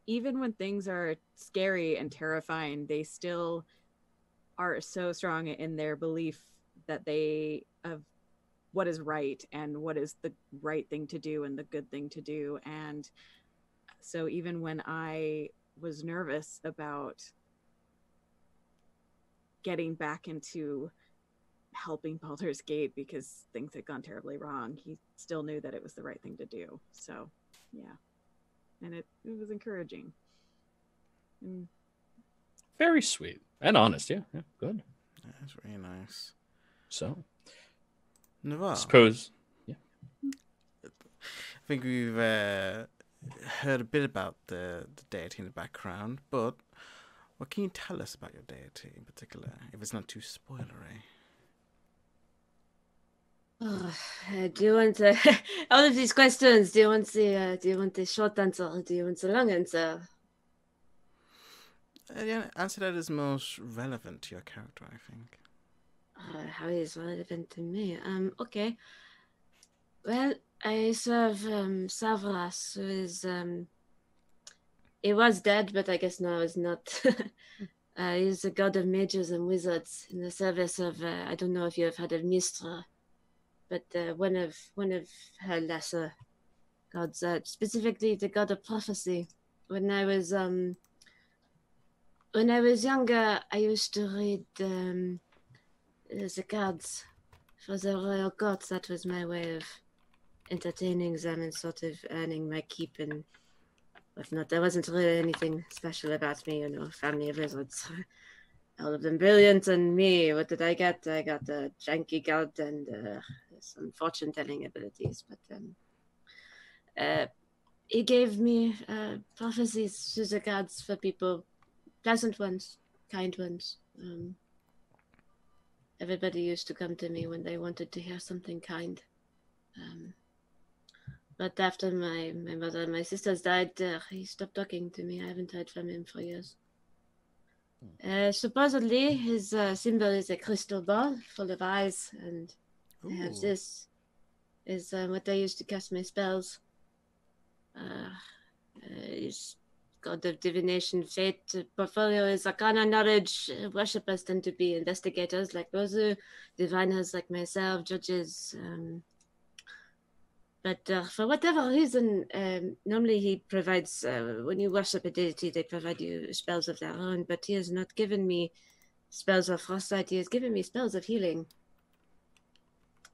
even when things are scary and terrifying, they still are so strong in their belief that they of what is right and what is the right thing to do and the good thing to do. And so even when I was nervous about getting back into helping Baldur's Gate because things had gone terribly wrong, he still knew that it was the right thing to do. So, yeah. And it was encouraging. And Very sweet and honest. Yeah, good. That's really nice. So, Navarre, suppose. Yeah. I think we've heard a bit about the deity in the background, but what can you tell us about your deity in particular, if it's not too spoilery? Oh, do you want all of these questions? Do you want the short answer or do you want the long answer? Yeah, answer that is most relevant to your character, I think. How is relevant to me? Okay. Well, I serve Savras, who is he was dead, but I guess now is not. He's a god of mages and wizards in the service of I don't know if you have heard of Mistra, but one of her lesser gods, specifically the god of prophecy. When I was younger, I used to read the cards for the royal court. That was my way of entertaining them and sort of earning my keep. And if not, there wasn't really anything special about me, family of wizards. All of them brilliant, and me, what did I get? I got a janky god and some fortune-telling abilities, but he gave me prophecies through the gods for people, pleasant ones, kind ones. Everybody used to come to me when they wanted to hear something kind. But after my mother and my sisters died, he stopped talking to me. I haven't heard from him for years. Supposedly, his symbol is a crystal ball full of eyes, and I have this. Is what I use to cast my spells. He's god of divination, fate. Portfolio is arcana knowledge. Worshippers tend to be investigators like Rosu, diviners like myself, judges. But for whatever reason, normally he provides, when you worship a deity, they provide you spells of their own, but he has not given me spells of frostbite. He has given me spells of healing,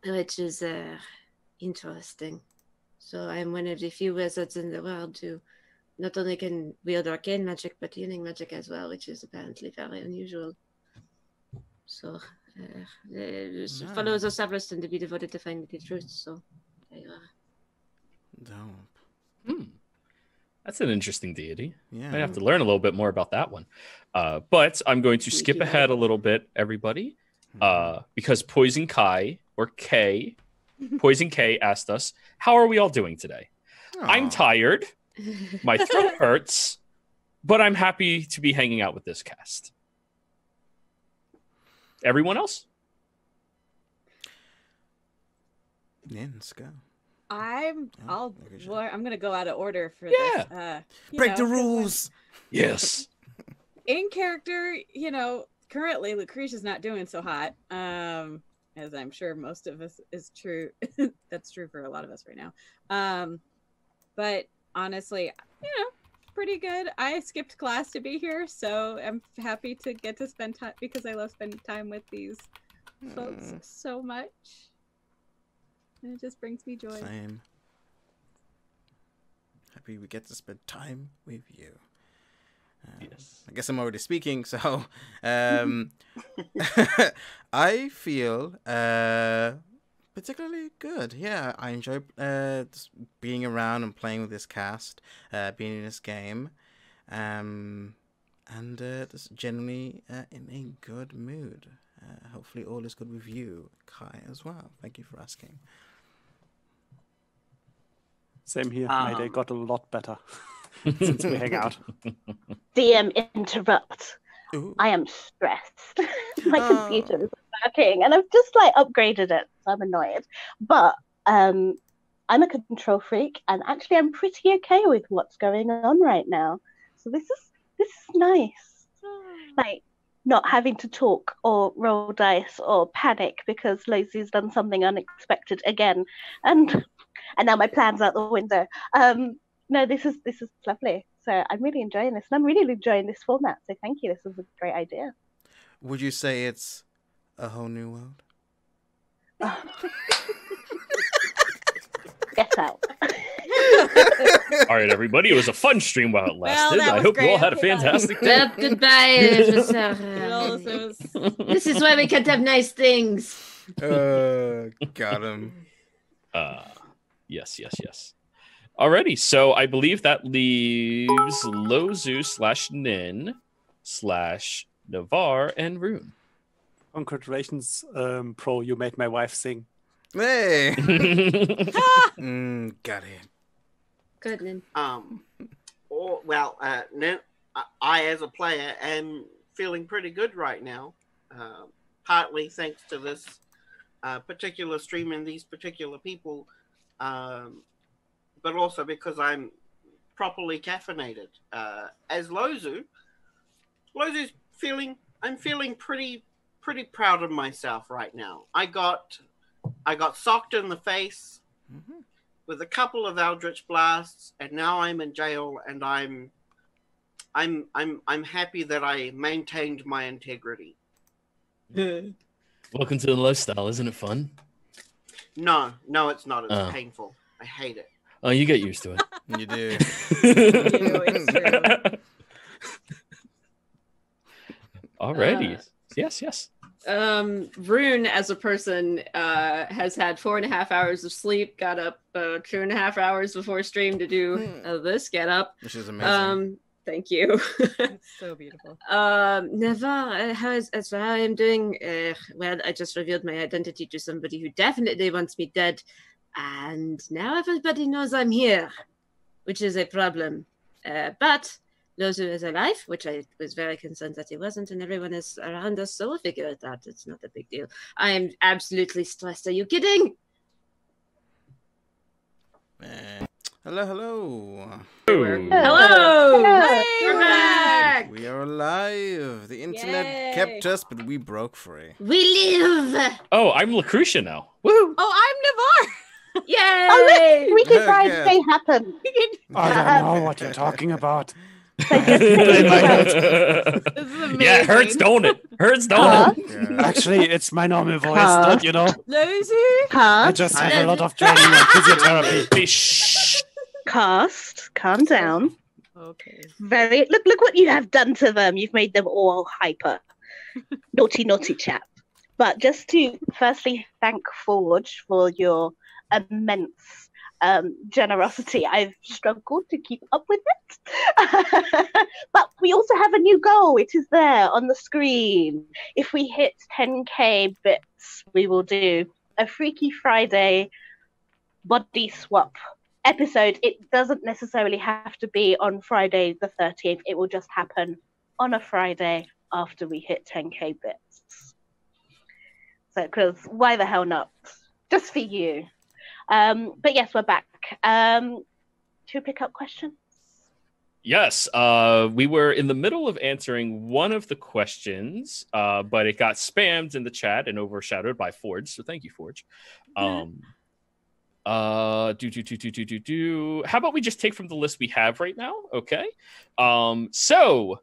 which is interesting. So I'm one of the few wizards in the world who not only can wield arcane magic, but healing magic as well, which is apparently very unusual. So followers of Savras tend to be devoted to finding the truth, so there you are. Dope. That's an interesting deity. Yeah. I have to learn a little bit more about that one. But I'm going to skip ahead a little bit, everybody, because Poison Kai, or K, Poison K asked us, how are we all doing today? I'm tired. My throat hurts, but I'm happy to be hanging out with this cast. Everyone else? Let's go. I'm gonna go out of order for this. Break the rules. Yes. In character, currently Lucretia's not doing so hot. As I'm sure most of us is true. That's true for a lot of us right now. But honestly, pretty good. I skipped class to be here, so I'm happy to get to spend time because I love spending time with these folks so much. And it just brings me joy. Same. Happy we get to spend time with you. Yes. I guess I'm already speaking, so I feel particularly good. Yeah, I enjoy just being around and playing with this cast, being in this game, and just generally in a good mood. Hopefully all is good with you, Kai, as well. Thank you for asking. Same here. My day got a lot better since we hang out. DM interrupt. Ooh. I am stressed. My computer is working, and I've just upgraded it, so I'm annoyed. But I'm a control freak, and actually I'm pretty okay with what's going on right now. So this is nice. Not having to talk or roll dice or panic because Lacey's done something unexpected again, and now my plan's out the window. No, this is lovely. So I'm really enjoying this, and I'm really enjoying this format. So thank you. This was a great idea. Would you say it's a whole new world? Get out. All right, everybody. It was a fun stream while it lasted. that I was hope you all great. had a Okay, bye. fantastic day. Well, goodbye, Officer. This This is why we can't have nice things. Got him. Yes. Alrighty, so I believe that leaves Lozu / Nin / Navar and Rune. Congratulations, Pro. You made my wife sing. Hey. Got it. Good, Nin. I as a player am feeling pretty good right now, partly thanks to this particular stream and these particular people, but also because I'm properly caffeinated. As Lozu's I'm feeling pretty proud of myself right now. I got socked in the face with a couple of Eldritch blasts, and now I'm in jail, and I'm happy that I maintained my integrity. Welcome to the lifestyle, isn't it fun? No, it's not. It's painful. I hate it. Oh, you get used to it. You do. It's true. Alrighty. Yes. Rune, as a person, has had 4.5 hours of sleep. Got up 2.5 hours before stream to do this get up. Which is amazing. Thank you. It's so beautiful. Navar, how I am doing? Well, I just revealed my identity to somebody who definitely wants me dead, and now everybody knows I'm here, which is a problem. But Lozu is alive, which I was very concerned that he wasn't, and everyone is around us, so we'll figure it out. It's not a big deal. I am absolutely stressed. Are you kidding? Hello. Hello! We're back! We are alive. The internet Yay. kept us, but we broke free. We live! Oh, I'm Lucretia now. Woo! Oh, I'm Navar. Yay! Oh, look, Freaky Yeah. Friday happened. I don't know what you're talking about. So just Yeah, amazing. it hurts, don't it? Hurts, don't it? Yeah. Actually, it's my normal voice, Huh? don't you know? I Cast, just have a lot of training and physiotherapy. Hey, shh. Cast, calm down. Okay. Look what you have done to them. You've made them all hyper. Naughty chap. But just to firstly thank Forge for your immense generosity. I've struggled to keep up with it. But we also have a new goal. It is there on the screen. If we hit 10k bits, we will do a Freaky Friday body swap episode. It doesn't necessarily have to be on Friday the 13th. It will just happen on a Friday after we hit 10k bits. So, because why the hell not? Just for you. But yes, we're back. To pick up questions? Yes, we were in the middle of answering one of the questions, but it got spammed in the chat and overshadowed by Forge. So thank you, Forge. How about we just take from the list we have right now? Okay. So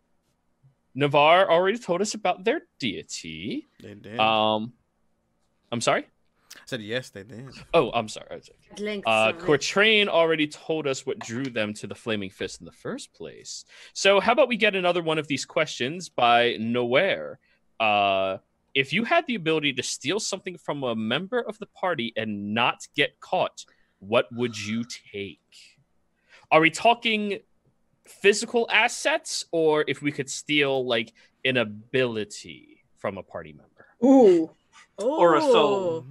Navar already told us about their deity. They did. I'm sorry. I said yes, they did. Oh, I'm sorry. Quatrain already told us what drew them to the Flaming Fist in the first place. So how about we get another one of these questions by Nowhere? If you had the ability to steal something from a member of the party and not get caught, what would you take? Are we talking physical assets, or if we could steal like an ability from a party member? Ooh. Or a soul.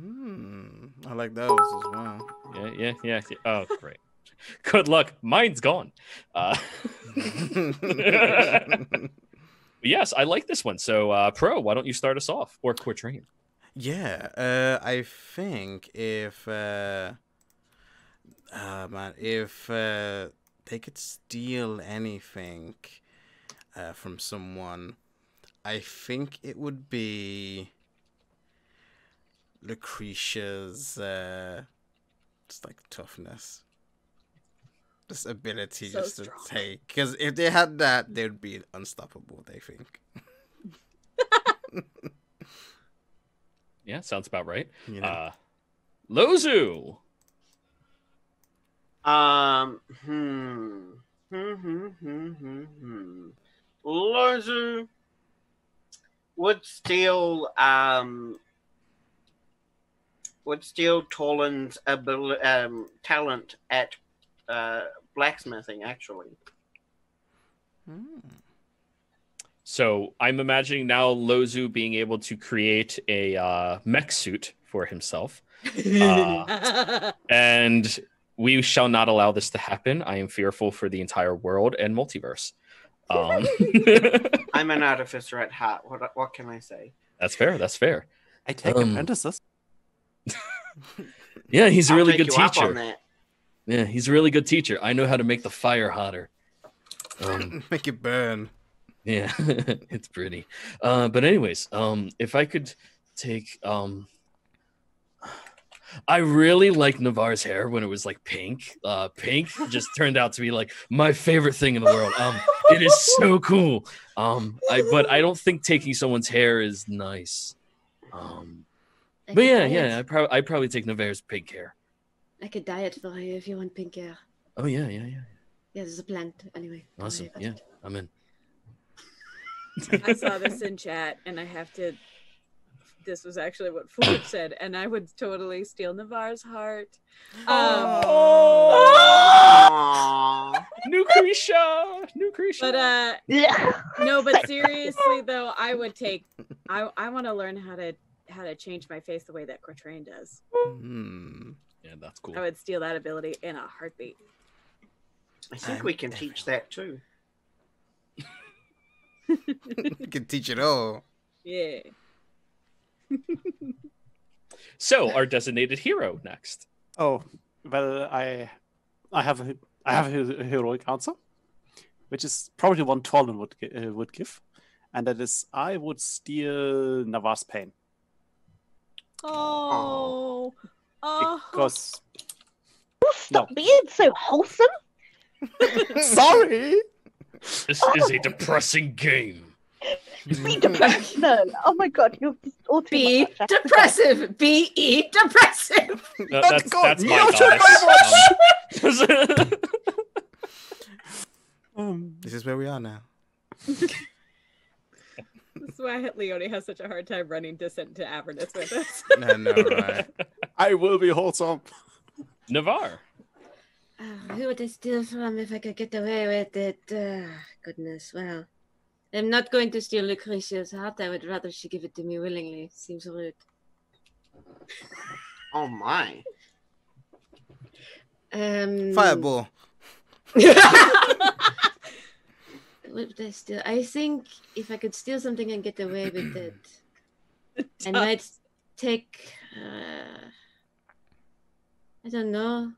I like those as well. Yeah. Oh, great. Good luck. Mine's gone. Yes, I like this one. So, Pro, why don't you start us off? Or Quatrain? Yeah, I think if they could steal anything from someone, I think it would be Lucretia's just like toughness, this ability So just strong. to take. Because if they had that, they'd be unstoppable. They think. Yeah, sounds about right. You know? Lozu. Lozu would steal Tolan's talent at blacksmithing, actually. So I'm imagining now Lozu being able to create a mech suit for himself. And we shall not allow this to happen. I am fearful for the entire world and multiverse. I'm an artificer at heart. What can I say? That's fair. That's fair. I take apprentices. Yeah, he's a I'll really take good you up on teacher. that. Yeah, he's a really good teacher. I know how to make the fire hotter. Make it burn. Yeah, it's pretty. But anyways, if I could take I really like Navarre's hair when it was like pink. Pink just turned out to be like my favorite thing in the world. It is so cool. But I don't think taking someone's hair is nice. But yeah, I probably take Navarre's pink hair. I could dye it for you if you want pink hair. Oh yeah. Yeah, there's a plant anyway. Awesome. Yeah, I'm in. I saw this in chat, and I have to. This was actually what Ford said, and I would totally steal Navarre's heart. New Creature. But no, but seriously though, I would take. I want to learn how to change my face the way that Quatrain does. Yeah, that's cool. I would steal that ability in a heartbeat. I think we can teach that too. You can teach it all. Yeah. So, our designated hero next. Oh, well, I have a heroic answer, which is probably one Torlin would give, and that is I would steal Navarre's pain. Because Stop being so wholesome. Sorry. This is a depressing game. Be depressed. No. Oh my god, you're all too Be much. depressive. Be depressive. That's my goddess. This is where we are now. That's why Leone has such a hard time running Descent to Avernus with us. No, right. I will be wholesome. Navarre. Who would I steal from if I could get away with it? Goodness, well, I'm not going to steal Lucretia's heart. I would rather she give it to me willingly. Seems rude. Oh my. Fireball. What would I steal? I think if I could steal something and get away with it, I might take. I don't know.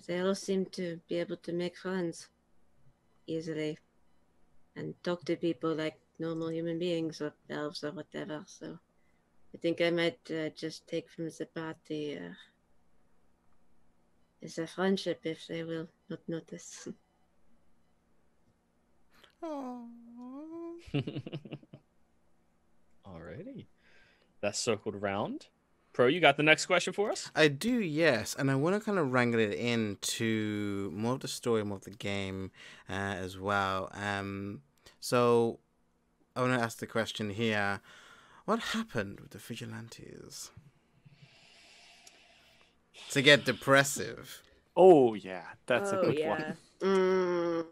They all seem to be able to make friends easily and talk to people like normal human beings or elves or whatever. So I think I might just take from the party is a friendship if they will not notice. Alrighty. That's circled around. Pro, you got the next question for us? I do, yes, and I want to kind of wrangle it into more of the story, more of the game as well. So I want to ask the question here: what happened with the vigilantes to get depressive? Oh yeah, that's a good yeah. one.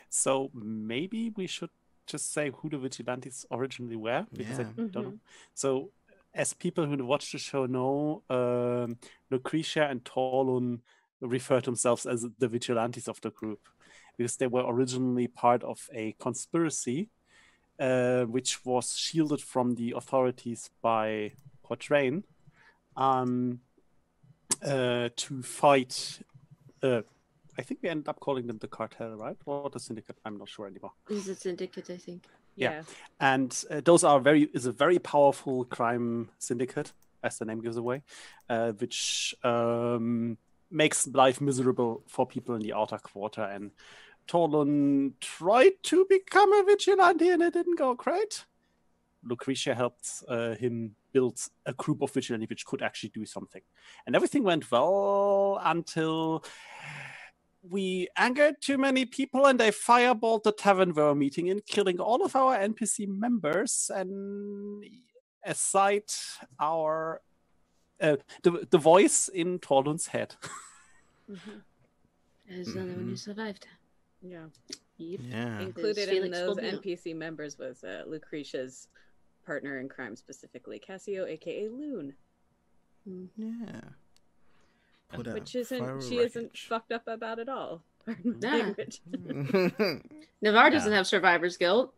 So maybe we should just say who the vigilantes originally were, because I don't know. So, as people who watch the show know, Lucretia and Torlun refer to themselves as the vigilantes of the group, because they were originally part of a conspiracy, which was shielded from the authorities by Quatrain, to fight. I think we ended up calling them the cartel, right? Or the syndicate? I'm not sure anymore. This is a syndicate, I think. Yeah. And those are is a very powerful crime syndicate, as the name gives away, which makes life miserable for people in the outer quarter. And Torlun tried to become a vigilante, and it didn't go great. Lucretia helped him build a group of vigilante which could actually do something. And everything went well until we angered too many people and they fireballed the tavern we were meeting in, killing all of our NPC members and aside our the voice in Torlund's head. As the only one who survived. Yeah. Yeah. Included Felix in those Fulvio. NPC members was Lucretia's partner in crime, specifically Cassio, aka Loon, Yeah. Put out which isn't fire she isn't wreckage. fucked up about at all. Yeah. Navarre doesn't have survivor's guilt.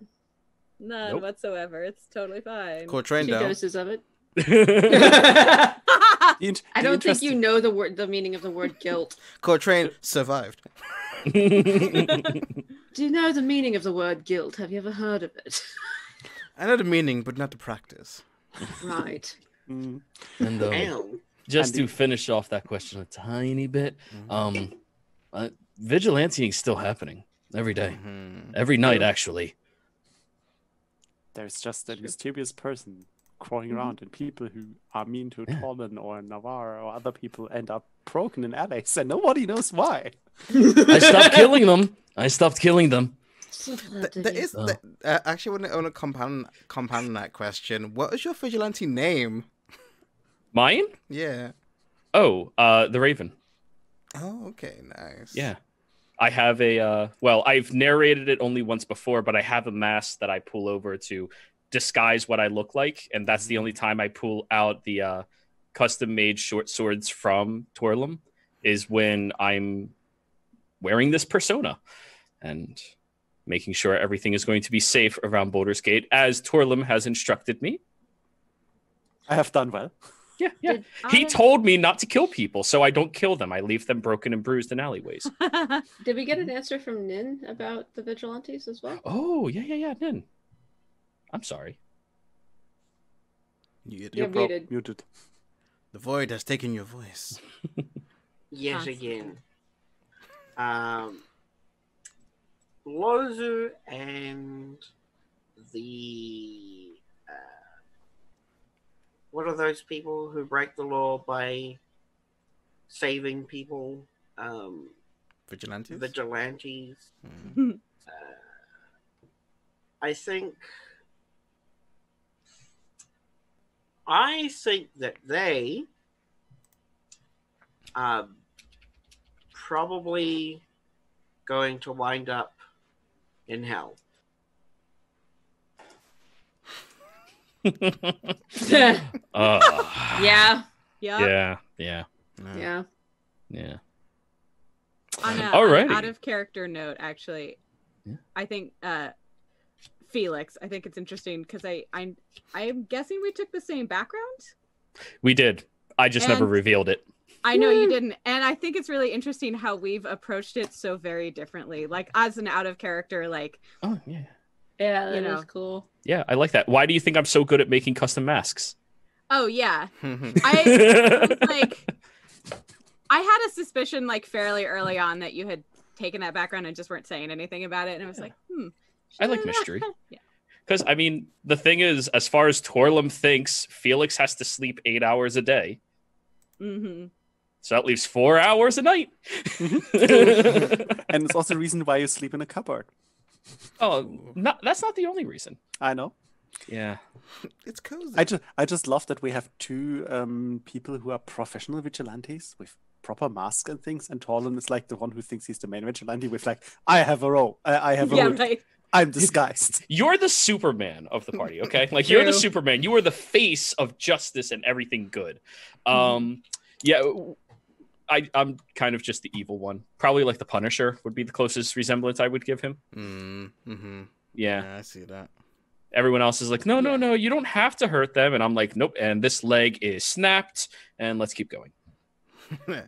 None Nope. whatsoever. It's totally fine. Coltrane Two though. doses of it. The I don't think interesting- you know the meaning of the word guilt. Coltrane survived. Do you know the meaning of the word guilt? Have you ever heard of it? I know the meaning, but not the practice. Right. Mm. And Damn. just And to finish off that question a tiny bit, vigilanting is still happening every day, every night actually. There's just a mysterious person crawling around, and people who are mean to Torlund or Navarre or other people end up broken in alleys, and nobody knows why. I stopped killing them. I stopped killing them. So glad to There hear. is actually I want to compound that question. What is your vigilante name? Mine? Yeah. Oh, the Raven. Oh, okay, nice. Yeah. I have a, well, I've narrated it only once before, but I have a mask that I pull over to disguise what I look like. And that's the only time I pull out the custom-made short swords from Torlum is when I'm wearing this persona and making sure everything is going to be safe around Baldur's Gate, as Torlum has instructed me. I have done well. Yeah, yeah. Did He I- told me not to kill people, so I don't kill them. I leave them broken and bruised in alleyways. Did we get an answer from Nin about the vigilantes as well? Oh, yeah, Nin. I'm sorry. You're You're muted. Muted. The void has taken your voice. Yet Constantly. again. Lozu and the what are those people who break the law by saving people? Vigilantes? Vigilantes. Mm. I think that they are probably going to wind up in hell. Yeah. Yeah. Yeah. Yeah. On a, Alrighty. on an out of character note, actually, Yeah. I think Felix. I think it's interesting because I am guessing we took the same background. We did. I just never And- revealed it. I know you didn't, and I think it's really interesting how we've approached it so very differently. Like as an out of character, like Oh, yeah. Yeah, that You know. is cool. Yeah, I like that. Why do you think I'm so good at making custom masks? oh yeah, I was like, I had a suspicion like fairly early on that you had taken that background and just weren't saying anything about it, and I was like, I like should mystery. Yeah. Because, I mean, the thing is, as far as Torlum thinks, Felix has to sleep 8 hours a day. Mm-hmm. So that leaves 4 hours a night. And it's also the reason why you sleep in a cupboard. That's not the only reason. I know. Yeah. It's cozy. I just love that we have two people who are professional vigilantes with proper masks and things, and Torlund is like the one who thinks he's the main vigilante with like, I have a role, I have a Yeah, hood. right. I'm disguised. You're the Superman of the party, okay? Like, you're the True. Superman. You are the face of justice and everything good. Yeah, I'm kind of just the evil one. Probably like the Punisher would be the closest resemblance I would give him. Mm-hmm. Yeah. Yeah, I see that. Everyone else is like, no, you don't have to hurt them. And I'm like, nope. And this leg is snapped, and let's keep going. Yeah.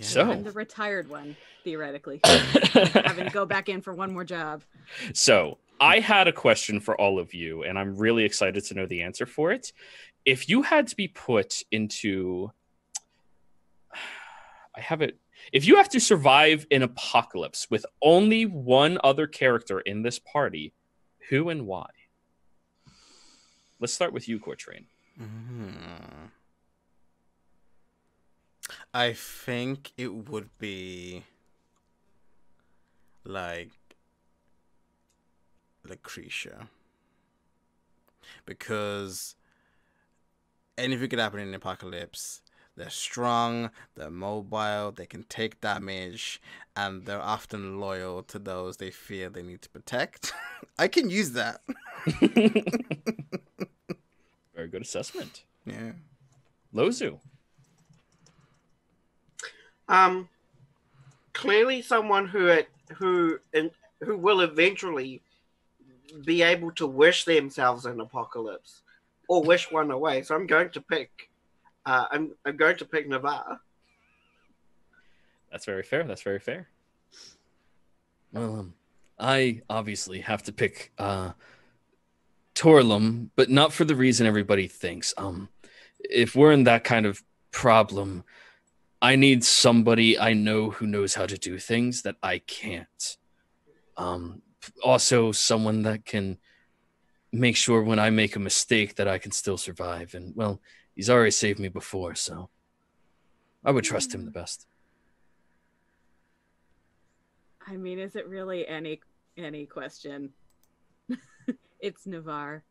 So- I'm the retired one, theoretically, having to go back in for one more job. So I had a question for all of you, and I'm really excited to know the answer for it. If you had to be put into, if you have to survive an apocalypse with only one other character in this party, Who and why? Let's start with you, Cortrain. I think it would be like Lucretia, because anything could happen in the apocalypse. They're strong, they're mobile, they can take damage, and they're often loyal to those they feel they need to protect. I can use that. Very good assessment. Yeah. Lozu. Clearly someone who will eventually be able to wish themselves an apocalypse or wish one away. So I'm going to pick I'm going to pick Navarre. That's very fair. That's very fair. Well, I obviously have to pick Torlum, but not for the reason everybody thinks. If we're in that kind of problem, I need somebody I know who knows how to do things that I can't. Also, someone that can make sure when I make a mistake that I can still survive. And, well, he's already saved me before, so I would trust him the best. I mean, is it really any question? It's Navarre.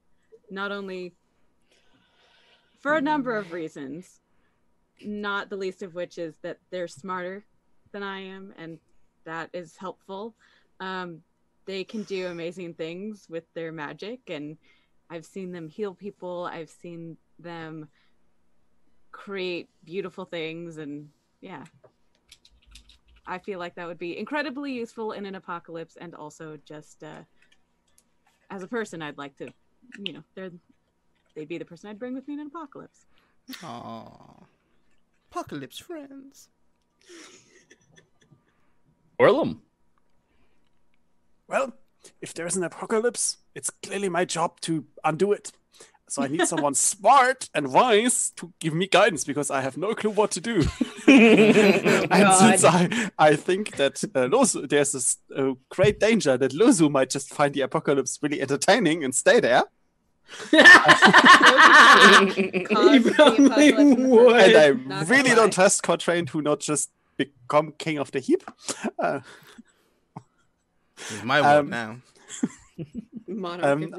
Not only for a number of reasons, not the least of which is that they're smarter than I am, and that is helpful. They can do amazing things with their magic, and I've seen them heal people. I've seen them create beautiful things, and yeah. I feel like that would be incredibly useful in an apocalypse, and also just as a person, I'd like to, they'd be the person I'd bring with me in an apocalypse. Aww. Apocalypse friends. Orlum. Well, if there's an apocalypse, it's clearly my job to undo it. So I need someone smart and wise to give me guidance, because I have no clue what to do. And since I think that Lozu, there's a great danger that Lozu might just find the apocalypse really entertaining and stay there. He probably would. And I really don't trust Cortrain to not just become king of the heap. It's my word now.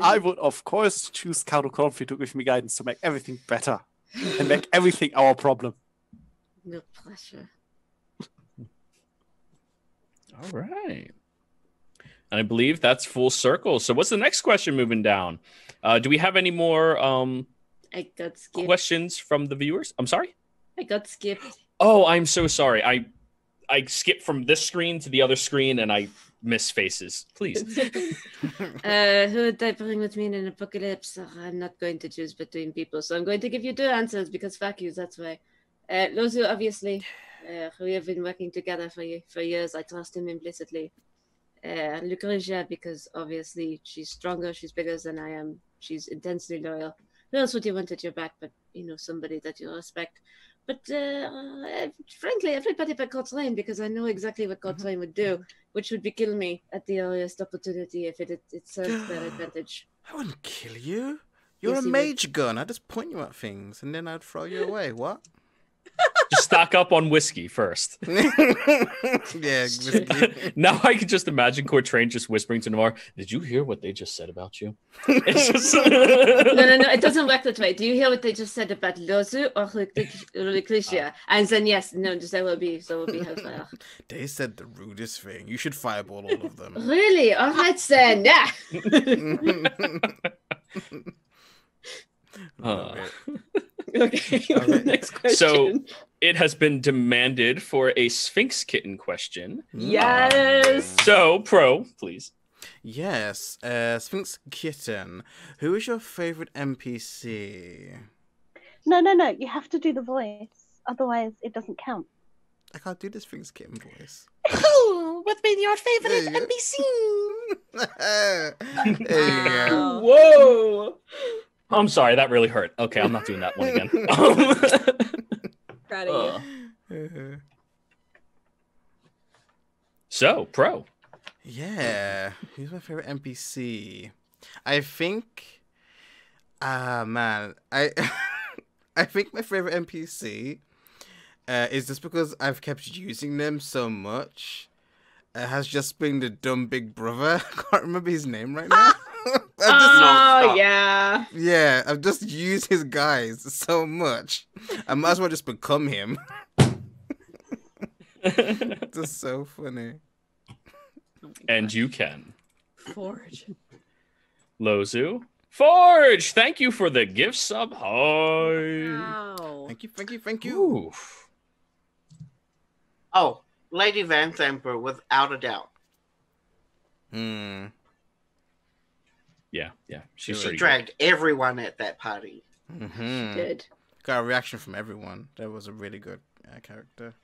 I would, of course, choose Count Comfy to give me guidance to make everything better and make everything our problem. No pleasure. All right. And I believe that's full circle. So what's the next question moving down? Do we have any more I got skipped. questions from the viewers? I'm sorry? I got skipped. Oh, I'm so sorry. I skipped from this screen to the other screen, and I miss faces. Please. Who would I bring with me in an apocalypse? I'm not going to choose between people, so I'm going to give you two answers, because fuck you, that's why. Lozu, obviously. We have been working together for years. I trust him implicitly. Lucretia, because obviously she's stronger, she's bigger than I am. She's intensely loyal. Who else would you want at your back but, somebody that you respect? But frankly, everybody but Cortrain, because I know exactly what Cortrain would do, which would be kill me at the earliest opportunity if it serves their advantage. I wouldn't kill you. You're Yes, a you mage gun. I'd just point you at things, and then I'd throw you away. What? Just stock up on whiskey first. Yeah, whiskey. Now I can just imagine Cortrain just whispering to Navarre, "Did you hear what they just said about you?" It's just... No, it doesn't work that way. Do you hear what they just said about Lozu or Lucretia? And then yes, no, there will be hellfire. They said the rudest thing. You should fireball all of them. Really? All right then. Yeah. Okay. Next question. So it has been demanded for a Sphinx Kitten question. Yes. So, Pro, please. Yes, Sphinx Kitten. Who is your favorite NPC? No. You have to do the voice. Otherwise, it doesn't count. I can't do the Sphinx Kitten voice. Oh, what's been your favorite NPC? There you go. Whoa. I'm sorry, that really hurt. Okay, I'm not doing that one again. Proud of you. So, Pro. Yeah, who's my favorite NPC? I think, man, I I think my favorite NPC is just because I've kept using them so much. It has just been the dumb big brother. I can't remember his name right now. Yeah. Yeah, I've just used his guys so much. I might as well just become him. Just so funny. And you can. Forge. Lozu. Forge! Thank you for the gift sub. Hi. Wow. Thank you. Ooh. Oh, Lady Van Thamper, without a doubt. Hmm. Yeah. She's She pretty dragged everyone at that party. Mm-hmm. Did. Got a reaction from everyone. That was a really good character.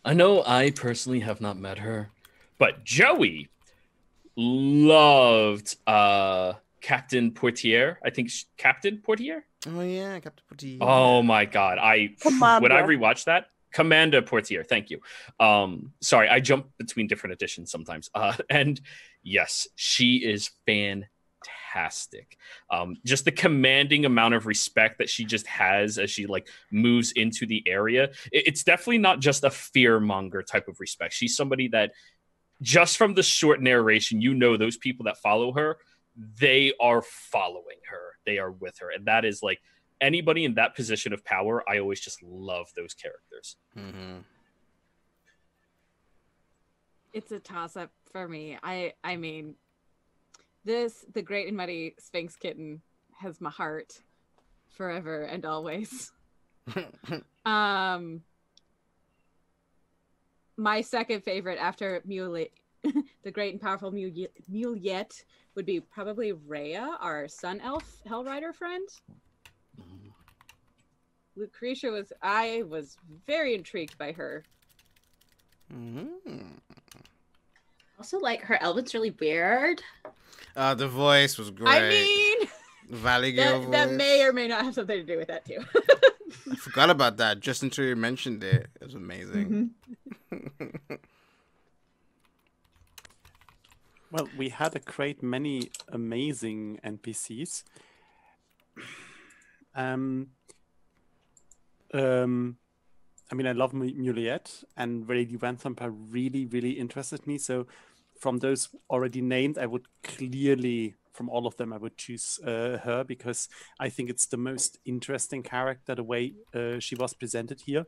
I know I personally have not met her. But Joey loved Captain Portier. I think Captain Portier. Oh yeah, Captain Putty. Oh my god! Commander. When I rewatched that, Commander Portier. Thank you. Sorry, I jump between different editions sometimes. And yes, she is fantastic. Just the commanding amount of respect that she just has as she like moves into the area. It's definitely not just a fear monger type of respect. She's somebody that, just from the short narration, you know those people that follow her, they are following her. They are with her. And that is like anybody in that position of power, I always just love those characters. Mm-hmm. It's a toss-up for me. I mean, the Great and Mighty Sphinx Kitten has my heart forever and always. My second favorite after the Great and Powerful Muliet would be probably Rhea, our Sun Elf Hellrider friend. Lucretia I was very intrigued by her. Mm-hmm. Also, like, her element's really weird. The voice was great. I mean, Valley Girl voice. that may or may not have something to do with that too. I forgot about that just until you mentioned it. It was amazing. Mm-hmm. Well, we had a great many amazing NPCs. I mean, I love Muliet, and Lady Vanthamper really, really interested me. So from those already named, I would clearly, from all of them, I would choose her, because I think it's the most interesting character, the way she was presented here.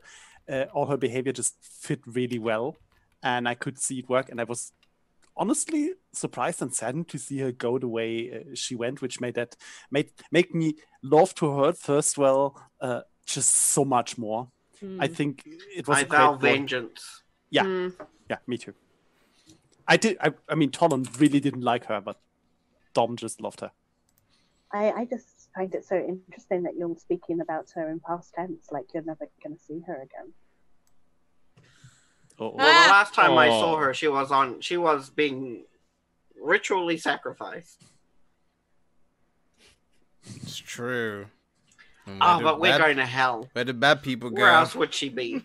All her behavior just fit really well, and I could see it work. And I was honestly surprised and saddened to see her go the way she went, which made me love to her first just so much more. I think it was I a vow great vengeance. Yeah, me too. I mean, Tolan really didn't like her, but Dom just loved her. I just find it so interesting that you're speaking about her in past tense, like you're never going to see her again. Uh-oh. Well, the last time I saw her, she was being ritually sacrificed. It's true. Oh, but we're going to hell. Where the bad people go? Where else would she be?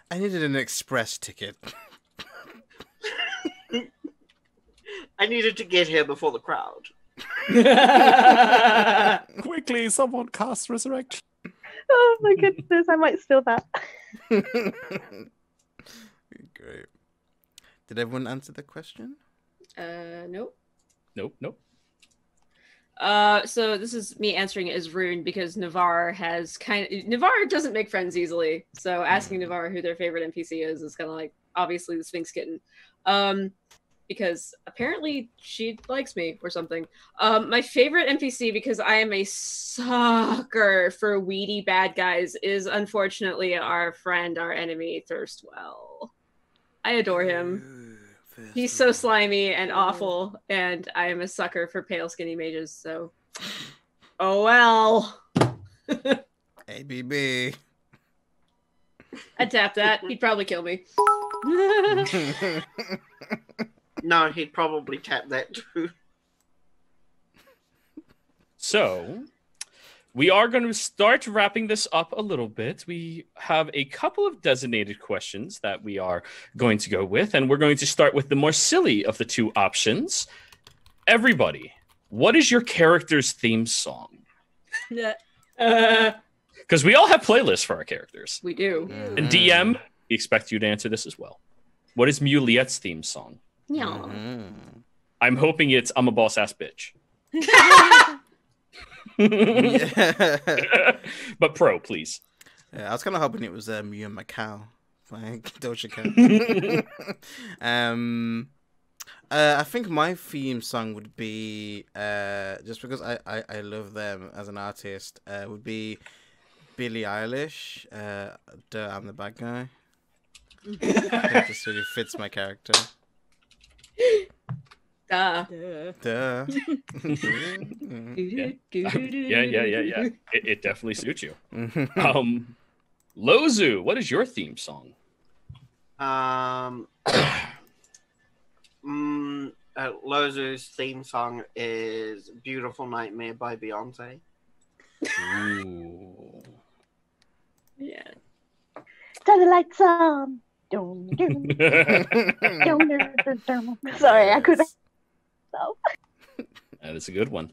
I needed an express ticket. I needed to get here before the crowd. Quickly, someone cast Resurrection. Oh my goodness, I might steal that. Great. Did everyone answer the question? Nope. Nope. So this is me answering as Rune, because Navarre doesn't make friends easily. So asking Navarre who their favorite NPC is kind of like obviously the Sphinx Kitten. Because apparently she likes me or something. My favorite NPC, because I am a sucker for weedy bad guys, is unfortunately our enemy, Thirstwell. I adore him. He's so slimy and awful, and I am a sucker for pale, skinny mages, so... Oh well! ABB. I'd tap that. He'd probably kill me. No, he'd probably tap that too. So, we are going to start wrapping this up a little bit. We have a couple of designated questions that we are going to go with, and we're going to start with the more silly of the two options. Everybody, what is your character's theme song? Because we all have playlists for our characters. We do. And DM, we expect you to answer this as well. What is Muliette's theme song? Yeah. I'm hoping it's I'm a boss ass bitch. But Pro, please. Yeah, I was kind of hoping it was Mew and Macau, like Doja Cat. I think my theme song would be just because I love them as an artist. Would be Billie Eilish. I'm the bad guy. It just really fits my character. Duh. Duh. Yeah. It definitely suits you. Lozu, what is your theme song? Lozu's theme song is "Beautiful Nightmare" by Beyonce. Ooh. Yeah. Turn the lights on. Sorry, I couldn't. No. That is a good one.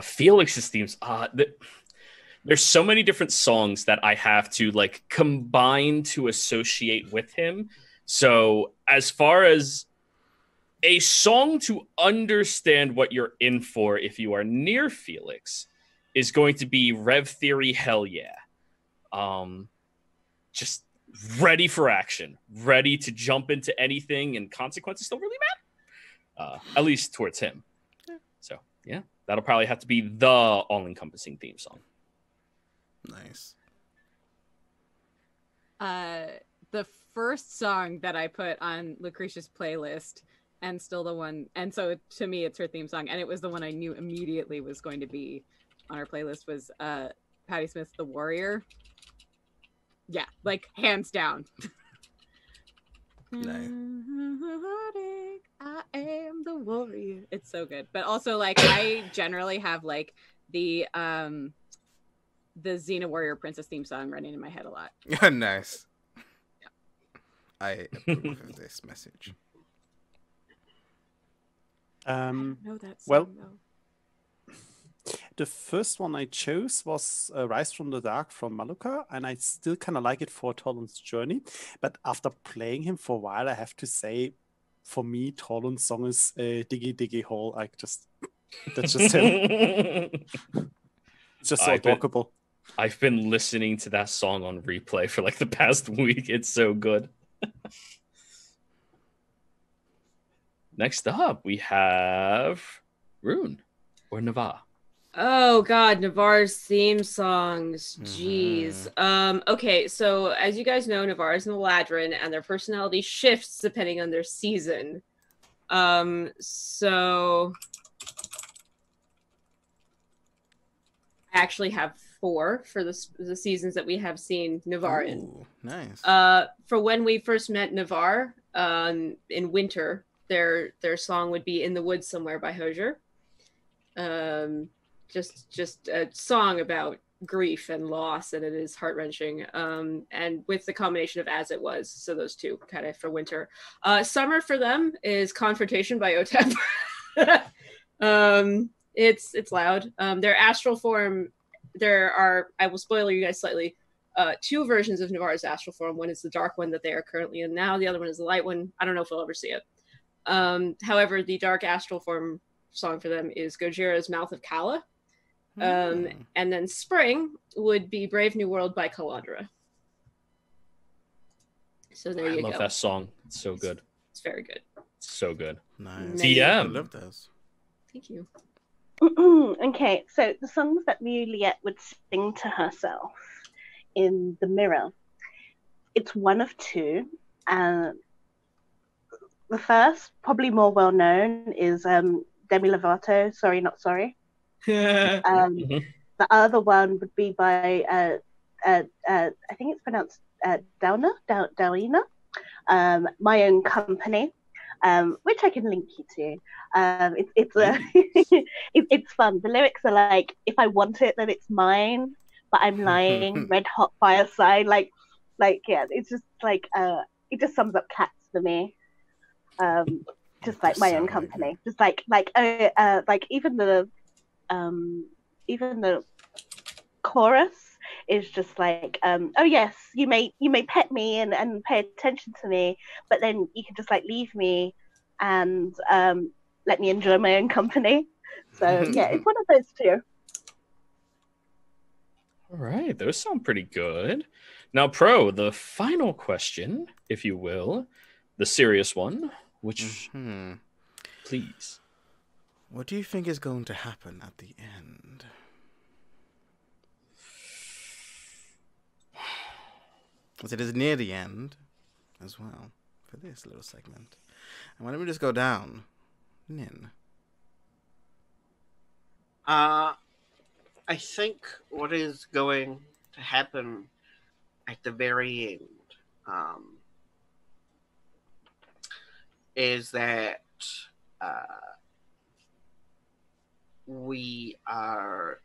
Felix's themes. There's so many different songs that I have to like combine to associate with him. So as far as a song to understand what you're in for, if you are near Felix, is going to be Rev Theory. Hell yeah. Just ready for action, ready to jump into anything, and consequences don't really matter. At least towards him. So yeah, that'll probably have to be the all-encompassing theme song. Nice. The first song that I put on Lucretia's playlist, and still the one, and so to me it's her theme song, and it was the one I knew immediately was going to be on her playlist, was Patti Smith's "The Warrior." Yeah, like hands down. Nice. I am the warrior. It's so good. But also, like, I generally have like the Xena Warrior Princess theme song running in my head a lot. Nice. Yeah. I approve of this message. I don't know that song, Well, though. the first one I chose was Rise from the Dark from Maluka, and I still kind of like it for Tolan's journey. But after playing him for a while, I have to say, for me, Tolan's song is Diggy Diggy Hole. That's just him. It's just so adorable. I've been listening to that song on replay for like the past week. It's so good. Next up, we have Rune or Navarre. Oh God, Navarre's theme songs. Jeez. Okay, so as you guys know, Navarre is an Eladrin, and their personality shifts depending on their season. So I actually have 4 for the seasons that we have seen Navarre in. Nice. For when we first met Navarre, in winter, their song would be "In the Woods Somewhere" by Hosier. Just a song about grief and loss, and it is heart-wrenching. And with the combination of As It Was, so those two kind of for winter. Summer for them is Confrontation by OTEP. It's loud. Their astral form, there are, I will spoil you guys slightly, 2 versions of Navarre's astral form. One is the dark one that they are currently in now. The other one is the light one. I don't know if we'll ever see it. However, the dark astral form song for them is Gojira's Mouth of Kala. And then spring would be Brave New World by Kalandra. So there you go. I love that song. It's so good. It's very good. It's so good. Nice. DM. I love those. Thank you. Okay, so the songs that Muliette would sing to herself in the mirror, it's one of 2. The first, probably more well known, is Demi Lovato, Sorry Not Sorry. The other one would be by I think it's pronounced Downa, My Own Company. which I can link you to. It's fun. The lyrics are like, if I want it, then it's mine, but I'm lying. Red hot fireside, yeah. It's just like it just sums up cats for me. Just like my own company. Just like even the chorus is just like, oh yes, you may pet me and pay attention to me, but then you can just like leave me and let me enjoy my own company. So yeah, it's one of those two. All right, those sound pretty good. Now, Pro, the final question, if you will, the serious one, which please. What do you think is going to happen at the end? As it is near the end as well for this little segment. And why don't we just go down? Nin. I think what is going to happen at the very end is that we are...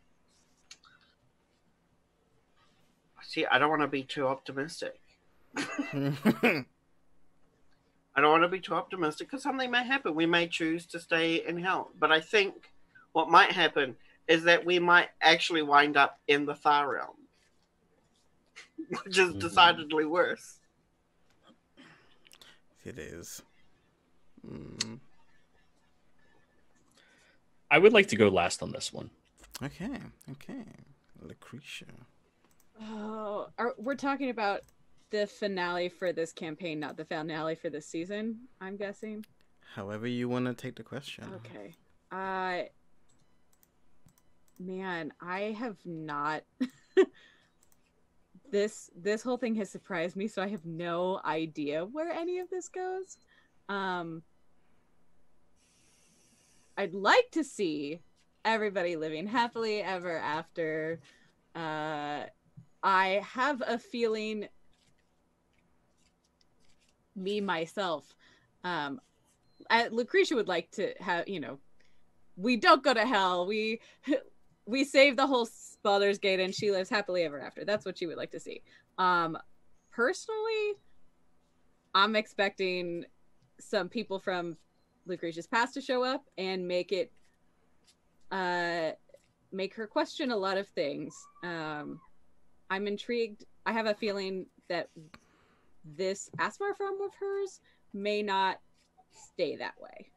See, I don't want to be too optimistic. I don't want to be too optimistic because something may happen. We may choose to stay in hell. But I think what might happen is that we might actually wind up in the Thar realm, which is decidedly worse. It is. I would like to go last on this one. Okay. Lucretia. Oh, we're talking about the finale for this campaign, not the finale for this season, I'm guessing. However you want to take the question. Okay. Man, I have not... This whole thing has surprised me, so I have no idea where any of this goes. I'd like to see everybody living happily ever after. I have a feeling myself, Lucretia would like to have, we don't go to hell. We save the whole Baldur's Gate and she lives happily ever after. That's what she would like to see. Personally, I'm expecting some people from Lucretia's past to show up and make her question a lot of things. I'm intrigued. I have a feeling that this Asmar form of hers may not stay that way.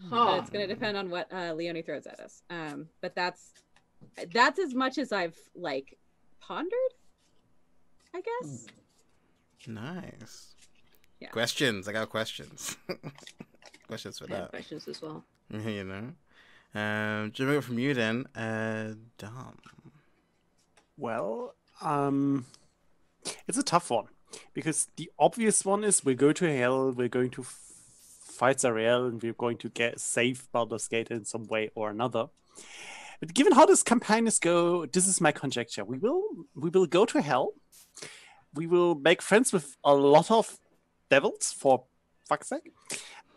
But it's going to depend on what Leonie throws at us. But that's as much as I've pondered, I guess. Nice. Yeah. Questions. I got questions. Questions for I have that. questions as well. Jumping from you then, Dom. Well, it's a tough one because the obvious one is we go to hell, we're going to fight Zariel, and we're going to save Baldur's Gate in some way or another. But given how this campaign is go, this is my conjecture. We will go to hell. We will make friends with a lot of devils, for fuck's sake.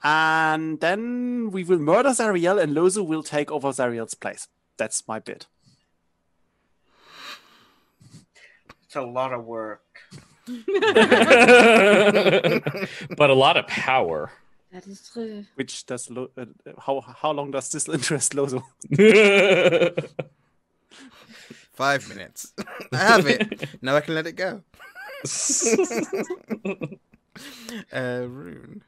And then we will murder Zariel, and Lozu will take over Zariel's place. That's my bit. It's a lot of work. But a lot of power. That is true. Which does how long does this interest Lozu? 5 minutes. I have it. Now I can let it go. Rune.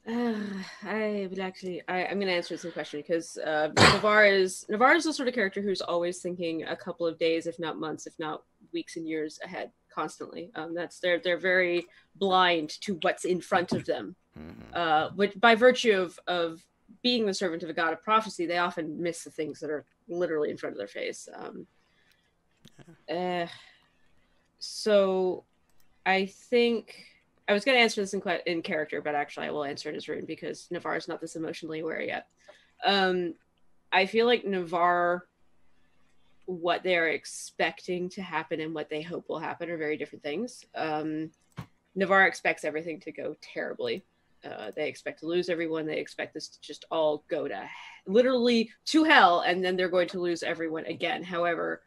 I'm going to answer this question because Navarre is the sort of character who's always thinking a couple of days, if not months, if not weeks and years ahead, constantly. They're very blind to what's in front of them, which by virtue of being the servant of a god of prophecy, they often miss the things that are literally in front of their face. So I think I was going to answer this in character, but actually I will answer it as Rune because Navarre is not this emotionally aware yet. I feel like Navarre what they're expecting to happen and what they hope will happen are very different things. Navarre expects everything to go terribly. They expect to lose everyone. They expect this to just all go to literally to hell, and then they're going to lose everyone again. However,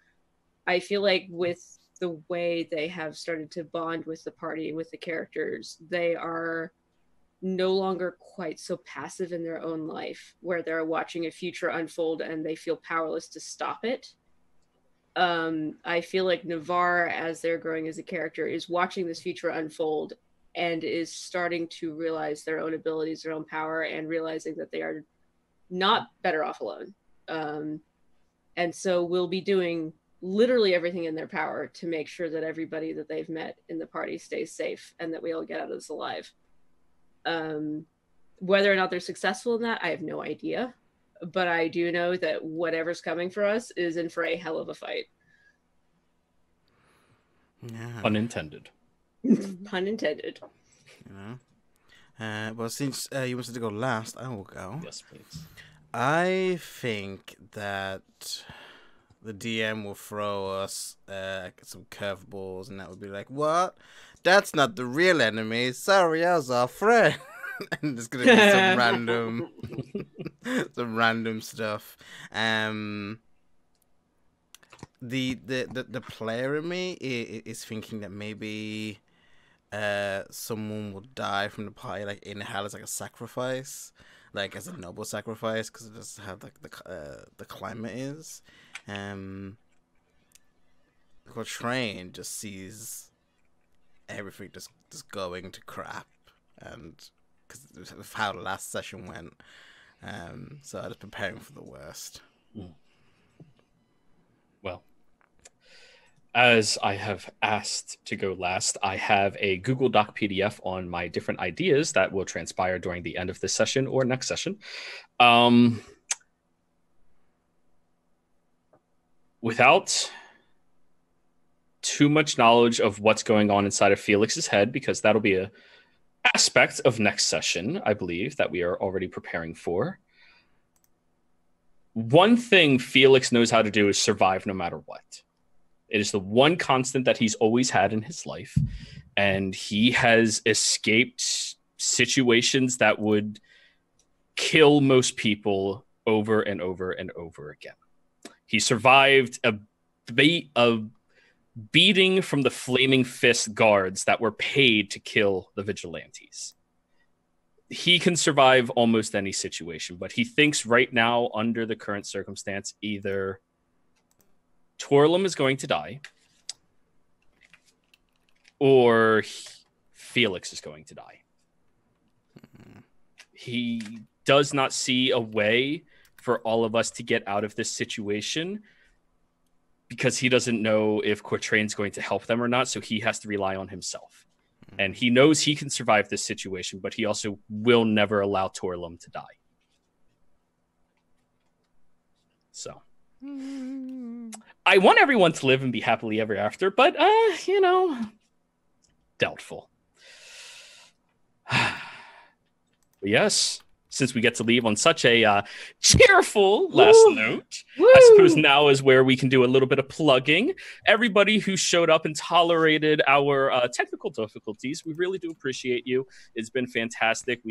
I feel like with the way they have started to bond with the party and with the characters, they are no longer quite so passive in their own life, where they're watching a future unfold and they feel powerless to stop it. I feel like Navarre, as they're growing as a character, is watching this future unfold and is starting to realize their own abilities, their own power, and realizing that they are not better off alone. And so we'll be doing literally everything in their power to make sure that everybody that they've met in the party stays safe and that we all get out of this alive. Whether or not they're successful in that, I have no idea. But I do know that whatever's coming for us is in for a hell of a fight. Yeah. Unintended. Pun intended. You know. Well, since you wanted to go last, I will go. Yes, please. I think that the DM will throw us some curveballs, and that would be like, "What? That's not the real enemy. Sariel's our friend." And there's gonna be some random stuff. The player in me is thinking that maybe someone will die from the party, like in hell, as like a sacrifice, like as a noble sacrifice, because it doesn't have like the climate is. Quatrain just sees everything just going to crap, and because of how the last session went, so I was preparing for the worst. Well, as I have asked to go last, I have a Google Doc PDF on my different ideas that will transpire during the end of this session or next session. Without too much knowledge of what's going on inside of Felix's head, because that'll be a aspect of next session, I believe, that we are already preparing for. One thing Felix knows how to do is survive no matter what. It is the one constant that he's always had in his life, and he has escaped situations that would kill most people over and over and over again. He survived a beating from the Flaming Fist guards that were paid to kill the vigilantes. He can survive almost any situation, but he thinks right now, under the current circumstance, either Torlum is going to die or Felix is going to die. He does not see a way for all of us to get out of this situation, because he doesn't know if Quatrain's going to help them or not, so he has to rely on himself. And he knows he can survive this situation, but he also will never allow Torlum to die. So I want everyone to live and be happily ever after, but doubtful. But yes, since we get to leave on such a cheerful last note, I suppose now is where we can do a little bit of plugging. Everybody who showed up and tolerated our technical difficulties, we really do appreciate you. It's been fantastic.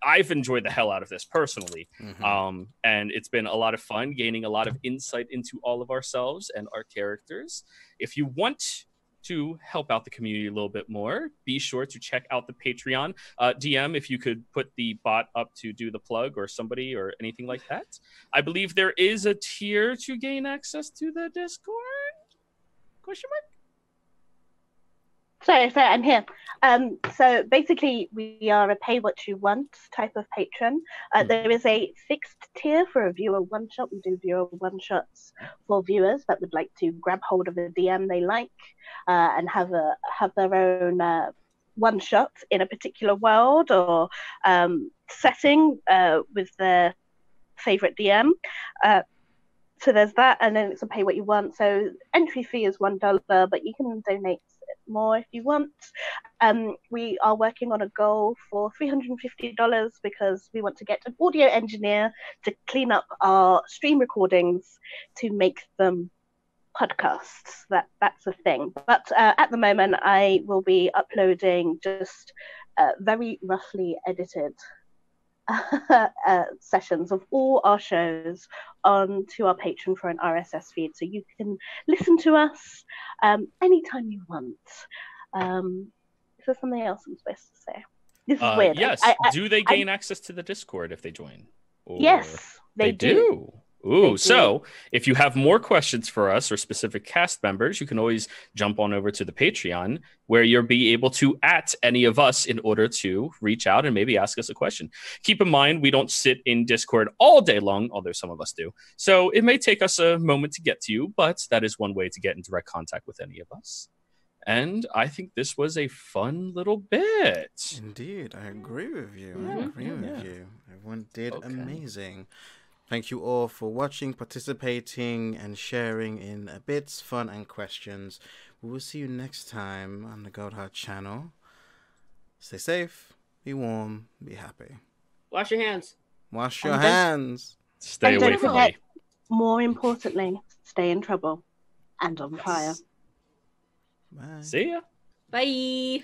I've enjoyed the hell out of this personally. And it's been a lot of fun, gaining a lot of insight into all of ourselves and our characters. If you want to help out the community a little bit more, be sure to check out the Patreon. DM, if you could put the bot up to do the plug, or somebody, or anything like that. I believe there is a tier to gain access to the Discord? Question mark? So I'm here. So basically, we are a pay what you want type of patron. There is a fixed tier for a viewer one shot. We do viewer one shots for viewers that would like to grab hold of a DM they like and have their own one shot in a particular world or setting with their favorite DM. So there's that, and then it's a pay what you want. So entry fee is $1, but you can donate more if you want. We are working on a goal for $350 because we want to get an audio engineer to clean up our stream recordings to make them podcasts. That's a thing. But at the moment, I will be uploading just very roughly edited sessions of all our shows onto our Patreon for an RSS feed, so you can listen to us anytime you want. Is there something else I'm supposed to say? This is weird. Yes. Do they gain access to the Discord if they join? Or yes, they do. Ooh, so if you have more questions for us or specific cast members, you can always jump on over to the Patreon, where you'll be able to at any of us in order to reach out and maybe ask us a question. Keep in mind, we don't sit in Discord all day long, although some of us do. So it may take us a moment to get to you, but that is one way to get in direct contact with any of us. And I think this was a fun little bit. Indeed, I agree with you. I agree with you. Everyone did amazing. Thank you all for watching, participating, and sharing in bits, fun, and questions. We will see you next time on the Gold Heart channel. Stay safe, be warm, be happy. Wash your hands. Wash your hands. Stay away from me. More importantly, stay in trouble and on fire. Bye. See ya. Bye.